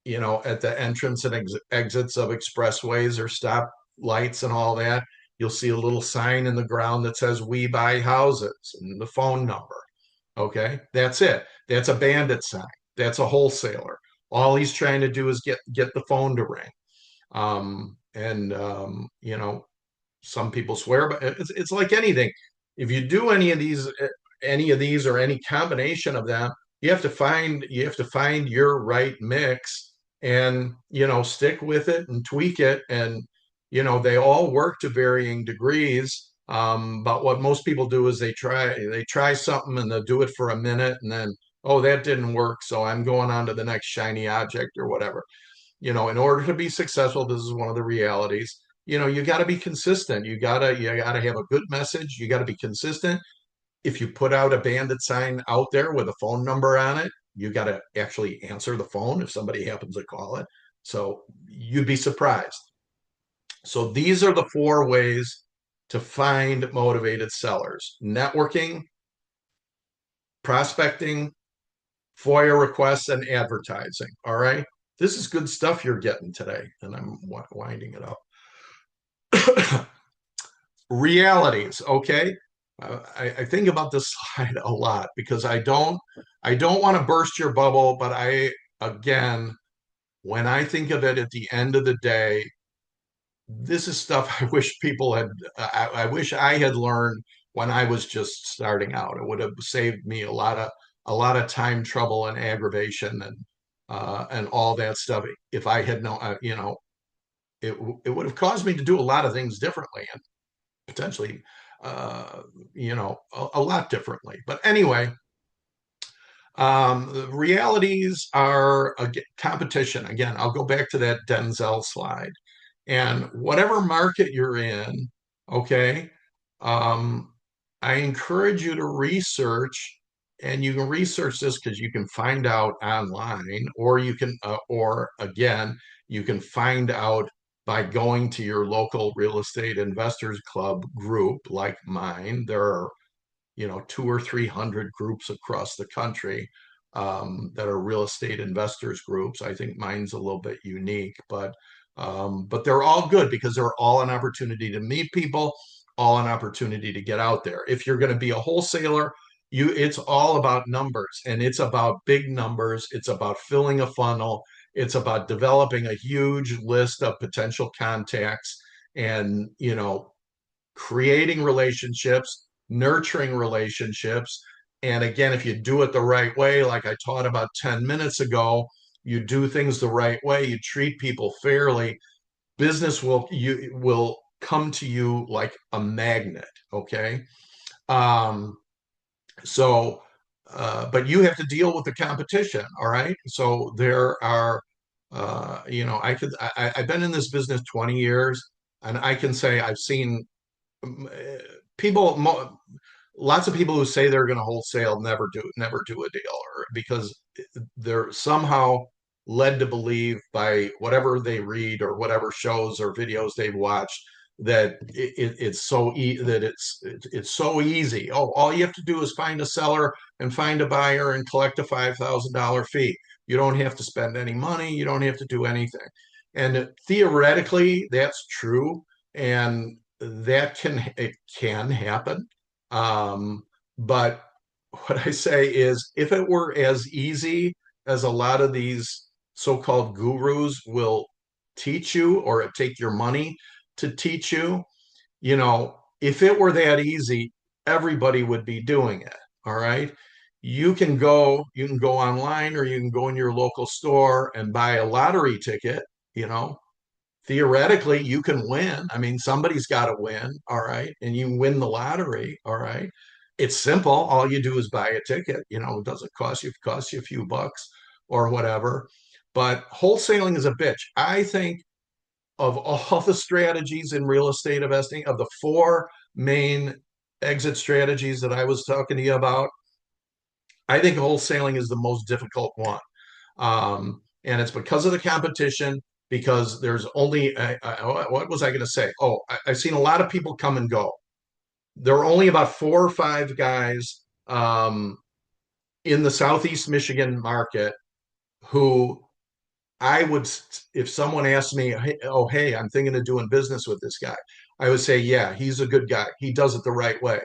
at the entrance and exits of expressways or stop lights and all that. You'll see a little sign in the ground that says "We buy houses" and the phone number. Okay, that's it. That's a bandit sign. That's a wholesaler. All he's trying to do is get the phone to ring. And some people swear, but it's like anything. If you do any of these or any combination of them, you have to find your right mix and stick with it and tweak it. And they all work to varying degrees. But what most people do is they try something and they'll do it for a minute and then, oh, that didn't work, so I'm going on to the next shiny object or whatever. In order to be successful, this is one of the realities. You got to be consistent. You got to have a good message. You got to be consistent. If you put out a bandit sign out there with a phone number on it, you got to actually answer the phone if somebody happens to call it. So you'd be surprised. So these are the four ways to find motivated sellers: networking, prospecting, FOIA requests, and advertising. All right. This is good stuff you're getting today, and I'm winding it up. Realities. Okay. I think about this slide a lot because I don't want to burst your bubble, but again, when I think of it at the end of the day, this is stuff I wish people had, I wish I had learned when I was just starting out. It would have saved me a lot of time, trouble, and aggravation, and all that stuff. If I had known, it would have caused me to do a lot of things differently and potentially, a lot differently. But anyway, the realities are competition. Again, I'll go back to that Denzel slide. And whatever market you're in, okay, um, I encourage you to research, and you can research this because you can find out online, or or again, you can find out by going to your local real estate investors club group like mine. There are 200 or 300 groups across the country, that are real estate investors groups. I think mine's a little bit unique, but they're all good because they're all an opportunity to meet people, all an opportunity to get out there. If you're going to be a wholesaler, it's all about numbers, and it's about big numbers. It's about filling a funnel. It's about developing a huge list of potential contacts, and creating relationships, nurturing relationships. And again, if you do it the right way, like I taught about 10 minutes ago, you do things the right way, you treat people fairly, business will come to you like a magnet. Okay. Um, so but you have to deal with the competition. All right. So there are, I've been in this business 20 years, and I can say I've seen people, lots of people who say they're going to wholesale never do a deal, or because they're somehow led to believe by whatever they read or whatever shows or videos they've watched that it's so easy. Oh, all you have to do is find a seller and find a buyer and collect a $5,000 fee. You don't have to spend any money. You don't have to do anything. And theoretically, that's true, and it can happen. But what I say is, if it were as easy as a lot of these so-called gurus will teach you, or take your money to teach you, if it were that easy, everybody would be doing it. All right. You can go online, or you can go in your local store and buy a lottery ticket. you know, Theoretically, you can win. I mean, somebody's got to win. All right. And you win the lottery. All right. It's simple. All you do is buy a ticket. It doesn't cost you a few bucks or whatever. But wholesaling is a bitch. I think of all the strategies in real estate investing, of the four main exit strategies that I was talking to you about, I think wholesaling is the most difficult one. And it's because of the competition, because there's only, what was I going to say? Oh, I've seen a lot of people come and go. There are only about 4 or 5 guys, in the Southeast Michigan market who I would, if someone asked me, hey, oh, hey, I'm thinking of doing business with this guy, I would say, yeah, he's a good guy. He does it the right way.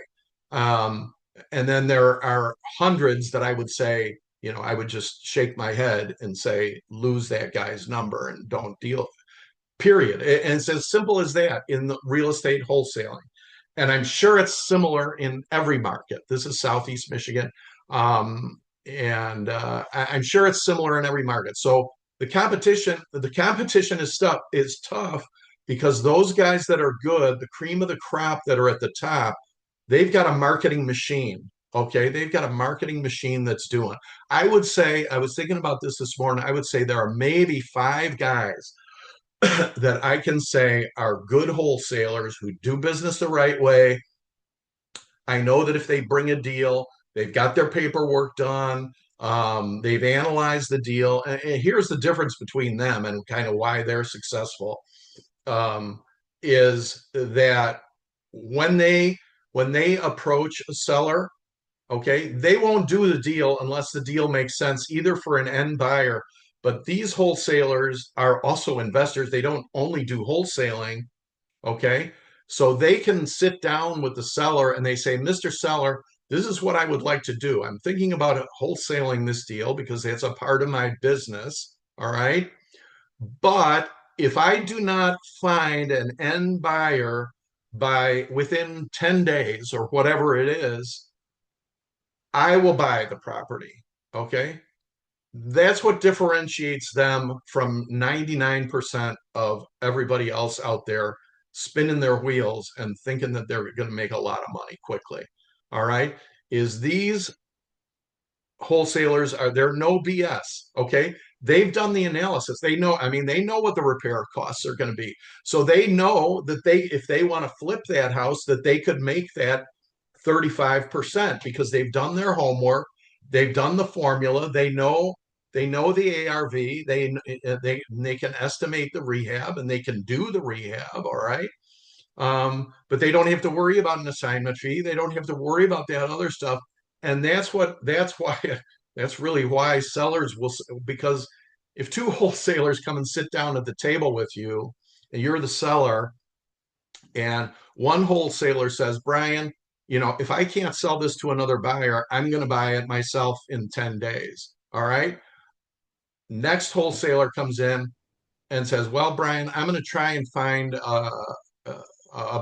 Um, and then there are hundreds that I would say, I would just shake my head and say, lose that guy's number and don't deal. period. And it's as simple as that in the real estate wholesaling. And I'm sure it's similar in every market. This is Southeast Michigan. And I'm sure it's similar in every market. So the competition is tough because those guys that are good, the cream of the crop that are at the top, they've got a marketing machine. Okay, they've got a marketing machine that's doing. I would say, I was thinking about this morning. I would say there are maybe five guys that I can say are good wholesalers who do business the right way. I know that if they bring a deal, they've got their paperwork done, they've analyzed the deal. And here's the difference between them and kind of why they're successful, is that when they approach a seller, okay, they won't do the deal unless the deal makes sense either for an end buyer. But these wholesalers are also investors. They don't only do wholesaling. Okay. So they can sit down with the seller and they say, Mr. Seller, this is what I would like to do. I'm thinking about wholesaling this deal because that's a part of my business. All right. But if I do not find an end buyer by within 10 days or whatever it is, I will buy the property. Okay. That's what differentiates them from 99% of everybody else out there spinning their wheels and thinking that they're going to make a lot of money quickly. All right. Is these wholesalers are there no BS? Okay. They've done the analysis. They know, I mean, they know what the repair costs are going to be. So they know that if they want to flip that house, that they could make that 35% because they've done their homework, they've done the formula, they know the ARV, they can estimate the rehab and they can do the rehab, all right. But they don't have to worry about an assignment fee. They don't have to worry about that other stuff, and that's why that's really why sellers will, because if two wholesalers come and sit down at the table with you, and you're the seller, and one wholesaler says, Brian, if I can't sell this to another buyer, I'm going to buy it myself in 10 days. All right. Next wholesaler comes in and says, well, Brian, I'm going to try and find a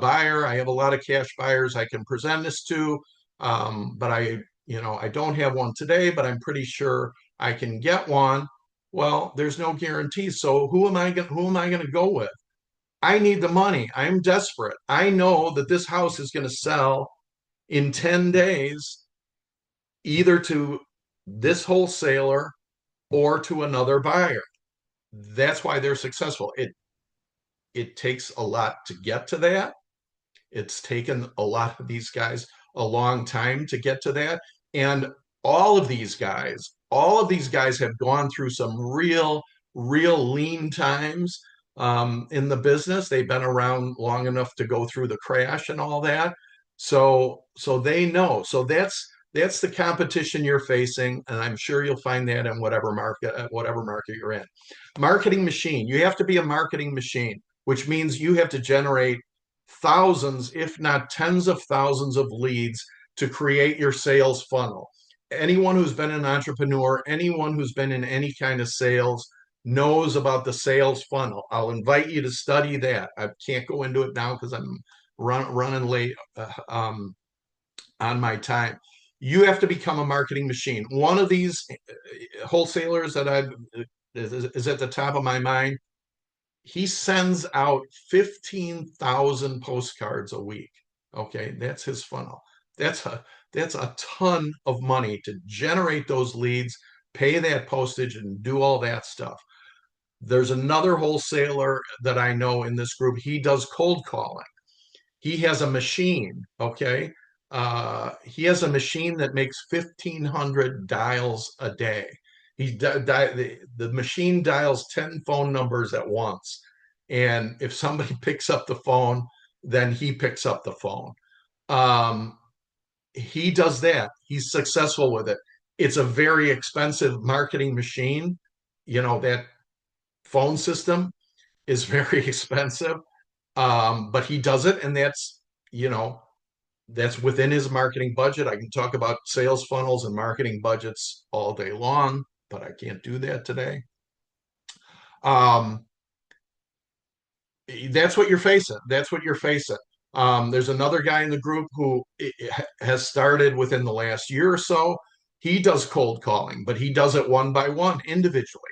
buyer. I have a lot of cash buyers I can present this to, but I don't have one today, but I'm pretty sure I can get one. Well, there's no guarantee. So who am I going to go with? I need the money. I'm desperate. I know that this house is going to sell in 10 days, either to this wholesaler or to another buyer. That's why they're successful. It takes a lot to get to that. It's taken a lot of these guys a long time to get to that. And all of these guys have gone through some real lean times in the business. They've been around long enough to go through the crash and all that. So they know. So that's the competition you're facing, and I'm sure you'll find that in whatever market you're in. Marketing machine. You have to be a marketing machine, which means you have to generate thousands, if not tens of thousands of leads to create your sales funnel. Anyone who's been an entrepreneur, anyone who's been in any kind of sales knows about the sales funnel. I'll invite you to study that. I can't go into it now because I'm running late on my time. You have to become a marketing machine. One of these wholesalers that is at the top of my mind, he sends out 15,000 postcards a week. Okay, that's his funnel. That's a ton of money to generate those leads, pay that postage, and do all that stuff. There's another wholesaler that I know in this group. He does cold calling. He has a machine. Okay, he has a machine that makes 1,500 dials a day. The machine dials 10 phone numbers at once. And if somebody picks up the phone, then he picks up the phone. He does that. He's successful with it. It's a very expensive marketing machine. That phone system is very expensive. But he does it, and that's within his marketing budget. I can talk about sales funnels and marketing budgets all day long, but I can't do that today. Um, That's what you're facing. That's what you're facing. There's another guy in the group who has started within the last year or so. He does cold calling, but he does it one by one individually.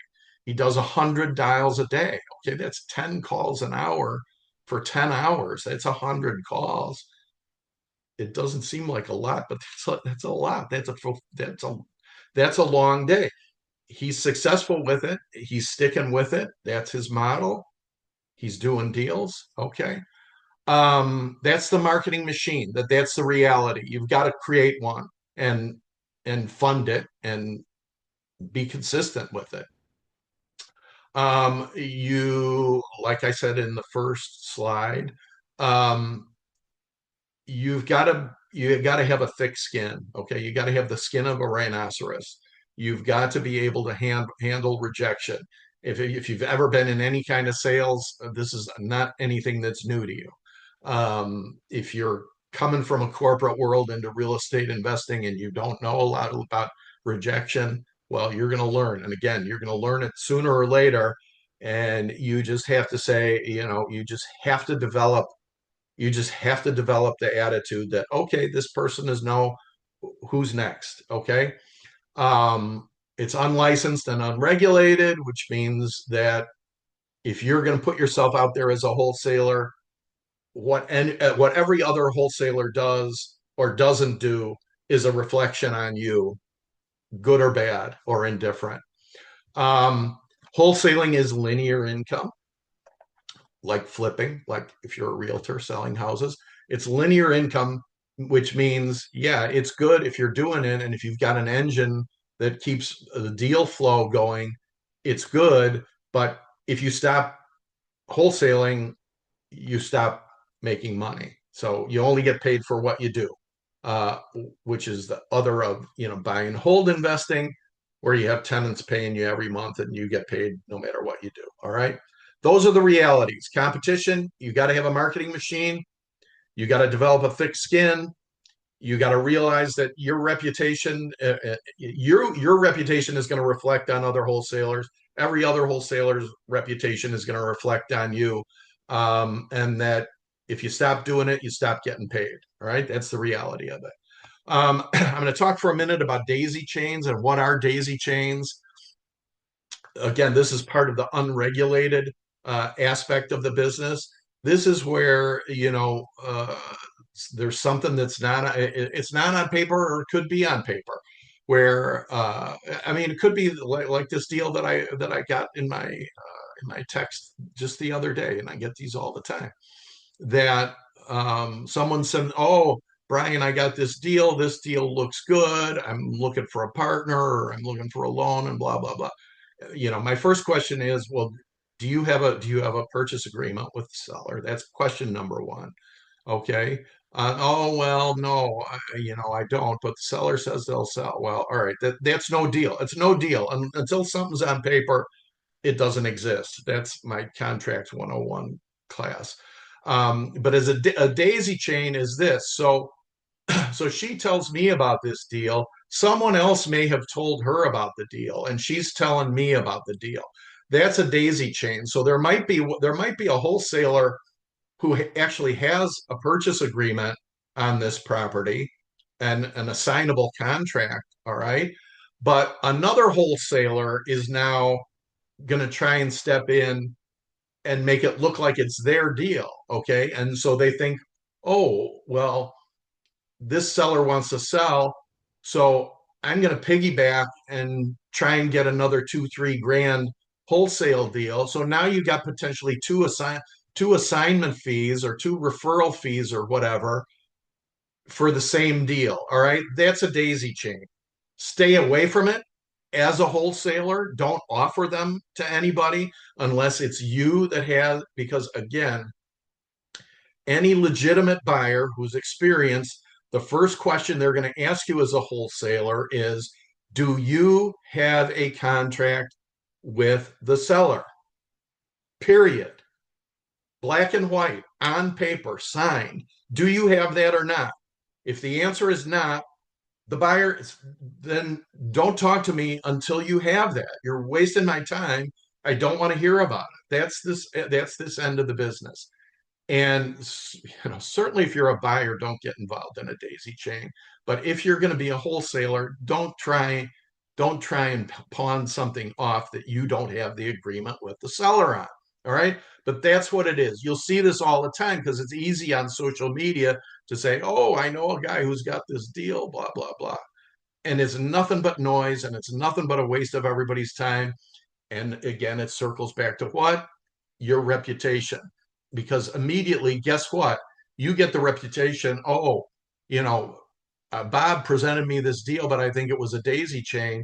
He does 100 dials a day. Okay, that's 10 calls an hour for 10 hours. That's 100 calls. It doesn't seem like a lot, but that's a lot. That's a long day. He's successful with it. He's sticking with it. That's his model. He's doing deals. Okay. That's the marketing machine. That's the reality. You've got to create one and fund it and be consistent with it. You, like I said in the first slide, um, you've got to have a thick skin. Okay, you got to have the skin of a rhinoceros. You've got to be able to handle rejection. If you've ever been in any kind of sales, this is not anything that's new to you. If you're coming from a corporate world into real estate investing and you don't know a lot about rejection, well, you're going to learn. And again, you're going to learn it sooner or later. And you just have to say, you just have to develop the attitude that, okay, this person is no, who's next. Okay. It's unlicensed and unregulated, which means that if you're going to put yourself out there as a wholesaler, what every other wholesaler does or doesn't do is a reflection on you, good or bad or indifferent. Um, Wholesaling is linear income, like flipping, like if you're a realtor selling houses. It's linear income, which means, yeah, it's good if you're doing it. And if you've got an engine that keeps the deal flow going, it's good. But if you stop wholesaling, you stop making money. So you only get paid for what you do, uh, which is the other of, buy and hold investing, where you have tenants paying you every month and you get paid no matter what you do. All right. Those are the realities. Competition, you got to have a marketing machine. You got to develop a thick skin. You got to realize that your reputation is going to reflect on other wholesalers. Every other wholesaler's reputation is going to reflect on you, and that if you stop doing it, you stop getting paid. All right, that's the reality of it. I'm going to talk for a minute about daisy chains and what are daisy chains. Again, this is part of the unregulated aspect of the business. This is where, there's something that's it's not on paper, or it could be on paper, where I mean, it could be like this deal that I got in my text just the other day, and I get these all the time, that someone said, oh, Brian, I got this deal. This deal looks good. I'm looking for a partner, or I'm looking for a loan, and blah blah blah. My first question is, well, do you have a purchase agreement with the seller? That's question number one. Okay. Oh, well, no, I don't, but the seller says they'll sell. Well, all right, that's no deal. It's no deal until something's on paper. It doesn't exist. That's my contract 101 class. But as a daisy chain is this. So she tells me about this deal. Someone else may have told her about the deal, and she's telling me about the deal. That's a daisy chain. So there might be a wholesaler who actually has a purchase agreement on this property and an assignable contract. All right. But another wholesaler is now going to try and step in and make it look like it's their deal. Okay. And so they think, oh, well, this seller wants to sell. So I'm going to piggyback and try and get another 2-3 grand wholesale deal. So now you got potentially two assignment fees or two referral fees or whatever for the same deal. All right. That's a daisy chain. Stay away from it. As a wholesaler, don't offer them to anybody unless it's you that has, because again, any legitimate buyer who's experienced, the first question they're going to ask you as a wholesaler is, do you have a contract with the seller? Period. Black and white, on paper, signed. Do you have that or not? If the answer is not, the buyer, then don't talk to me until you have that. You're wasting my time I don't want to hear about it. That's this end of the business. And certainly if you're a buyer, don't get involved in a daisy chain. But if you're going to be a wholesaler, don't try and pawn something off that you don't have the agreement with the seller on. All right. But that's what it is. You'll see this all the time because it's easy on social media to say, oh, I know a guy who's got this deal, blah, blah, blah. And it's nothing but noise and it's nothing but a waste of everybody's time. And again, it circles back to what? Your reputation. Because immediately, guess what? You get the reputation. Oh, you know, Bob presented me this deal, but I think it was a daisy chain.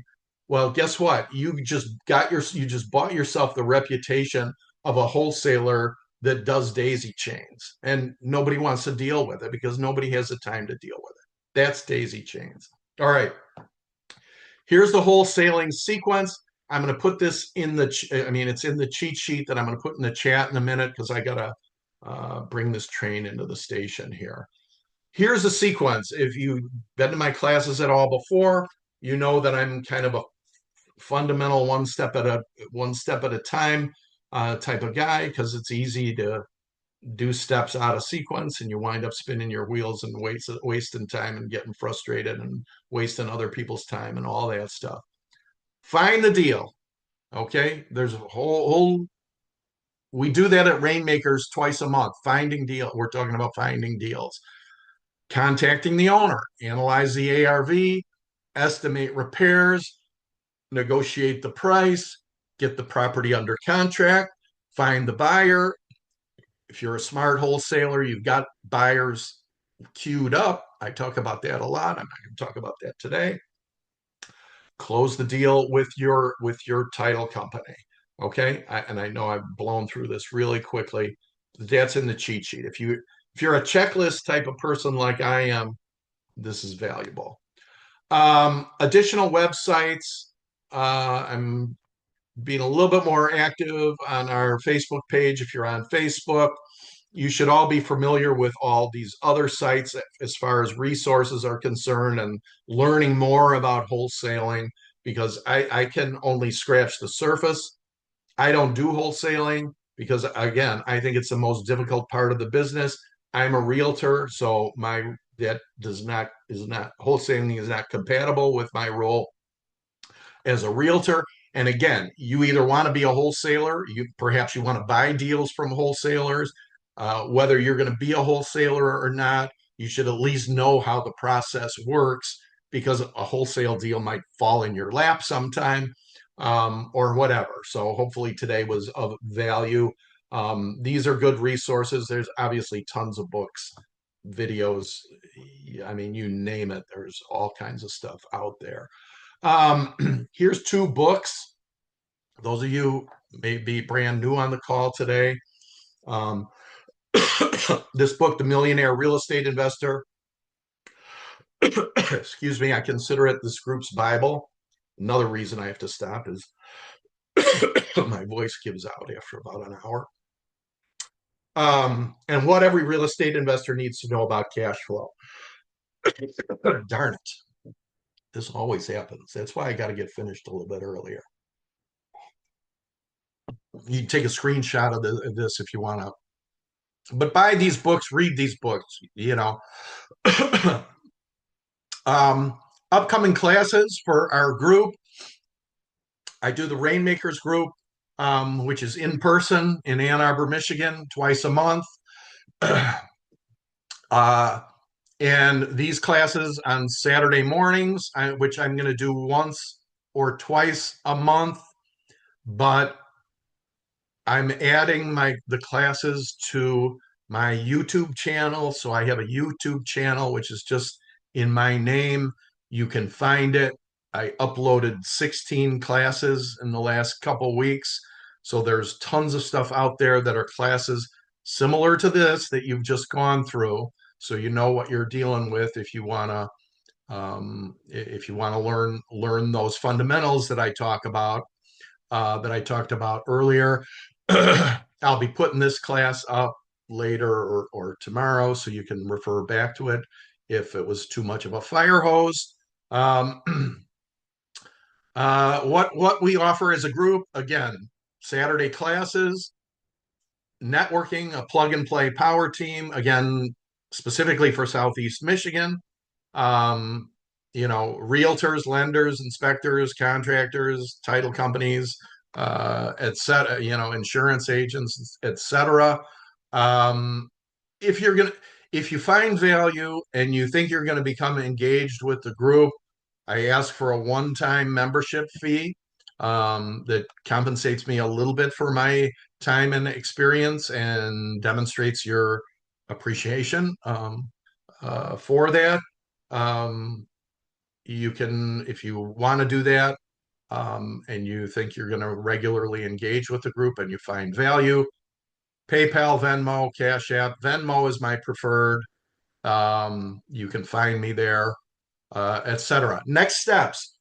Well, guess what? You just bought yourself the reputation of a wholesaler that does daisy chains, and nobody wants to deal with it because nobody has the time to deal with it. That's daisy chains. All right. Here's the wholesaling sequence. I'm going to put this in it's in the cheat sheet that I'm going to put in the chat in a minute because I got to bring this train into the station here. Here's the sequence. If you've been to my classes at all before, you know that I'm kind of a fundamental one step at a time type of guy because it's easy to do steps out of sequence and you wind up spinning your wheels and wasting time and getting frustrated and wasting other people's time and all that stuff. Find the deal. Okay. There's a whole we do that at Rainmakers twice a month. Finding deal. We're talking about finding deals. Contacting the owner, analyze the ARV, estimate repairs, negotiate the price, get the property under contract, find the buyer. If you're a smart wholesaler, you've got buyers queued up. I talk about that a lot. I'm not going to talk about that today. Close the deal with your title company. Okay. And I know I've blown through this really quickly. That's in the cheat sheet. If you're a checklist type of person like I am, this is valuable. Additional websites. I'm being a little bit more active on our Facebook page. If you're on Facebook, you should all be familiar with all these other sites as far as resources are concerned and learning more about wholesaling because I can only scratch the surface. I don't do wholesaling because again, I think it's the most difficult part of the business. I'm a realtor, so my that does not is not wholesaling is not compatible with my role as a realtor. And again, you either want to be a wholesaler, perhaps you want to buy deals from wholesalers. Whether you're going to be a wholesaler or not, you should at least know how the process works because a wholesale deal might fall in your lap sometime or whatever. So hopefully today was of value. These are good resources. There's obviously tons of books, videos. I mean, you name it. There's all kinds of stuff out there. Here's two books. Those of you may be brand new on the call today. Um, this book, The Millionaire Real Estate Investor, excuse me, I consider it this group's Bible. Another reason I have to stop is my voice gives out after about an hour. And what every real estate investor needs to know about cash flow. Darn it. This always happens. That's why I got to get finished a little bit earlier. You can take a screenshot of this if you want to. But buy these books, read these books, upcoming classes for our group. I do the Rainmakers group, which is in person in Ann Arbor, Michigan, twice a month. And these classes on Saturday mornings, which I'm going to do once or twice a month, but I'm adding the classes to my YouTube channel. So I have a YouTube channel, which is just in my name. You can find it. I uploaded 16 classes in the last couple weeks. So there's tons of stuff out there that are classes similar to this that you've just gone through. So you know what you're dealing with if you want to learn those fundamentals that I talked about earlier. I'll be putting this class up later or tomorrow, so you can refer back to it if it was too much of a fire hose. What we offer as a group, again, Saturday classes, networking, a plug and play power team, again, specifically for Southeast Michigan. Um, realtors, lenders, inspectors, contractors, title companies, et cetera, insurance agents, et cetera. Um, if you're going to, if you find value and you think you're going to become engaged with the group, I ask for a one-time membership fee that compensates me a little bit for my time and experience and demonstrates your appreciation for that. Um, you can, if you want to do that, and you think you're going to regularly engage with the group and you find value, PayPal, Venmo, Cash App. Venmo is my preferred. You can find me there, etc. Next steps: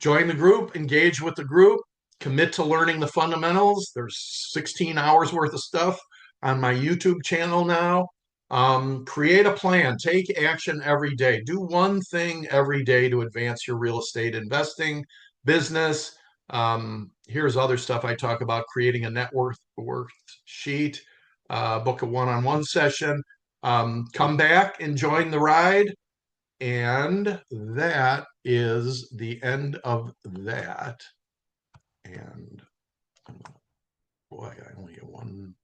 join the group, engage with the group, commit to learning the fundamentals. There's 16 hours worth of stuff on my YouTube channel now. Create a plan, take action every day. Do one thing every day to advance your real estate investing business. Here's other stuff I talk about: creating a net worth sheet, book a one-on-one session. Come back and join the ride. And that is the end of that. And boy, I only get one.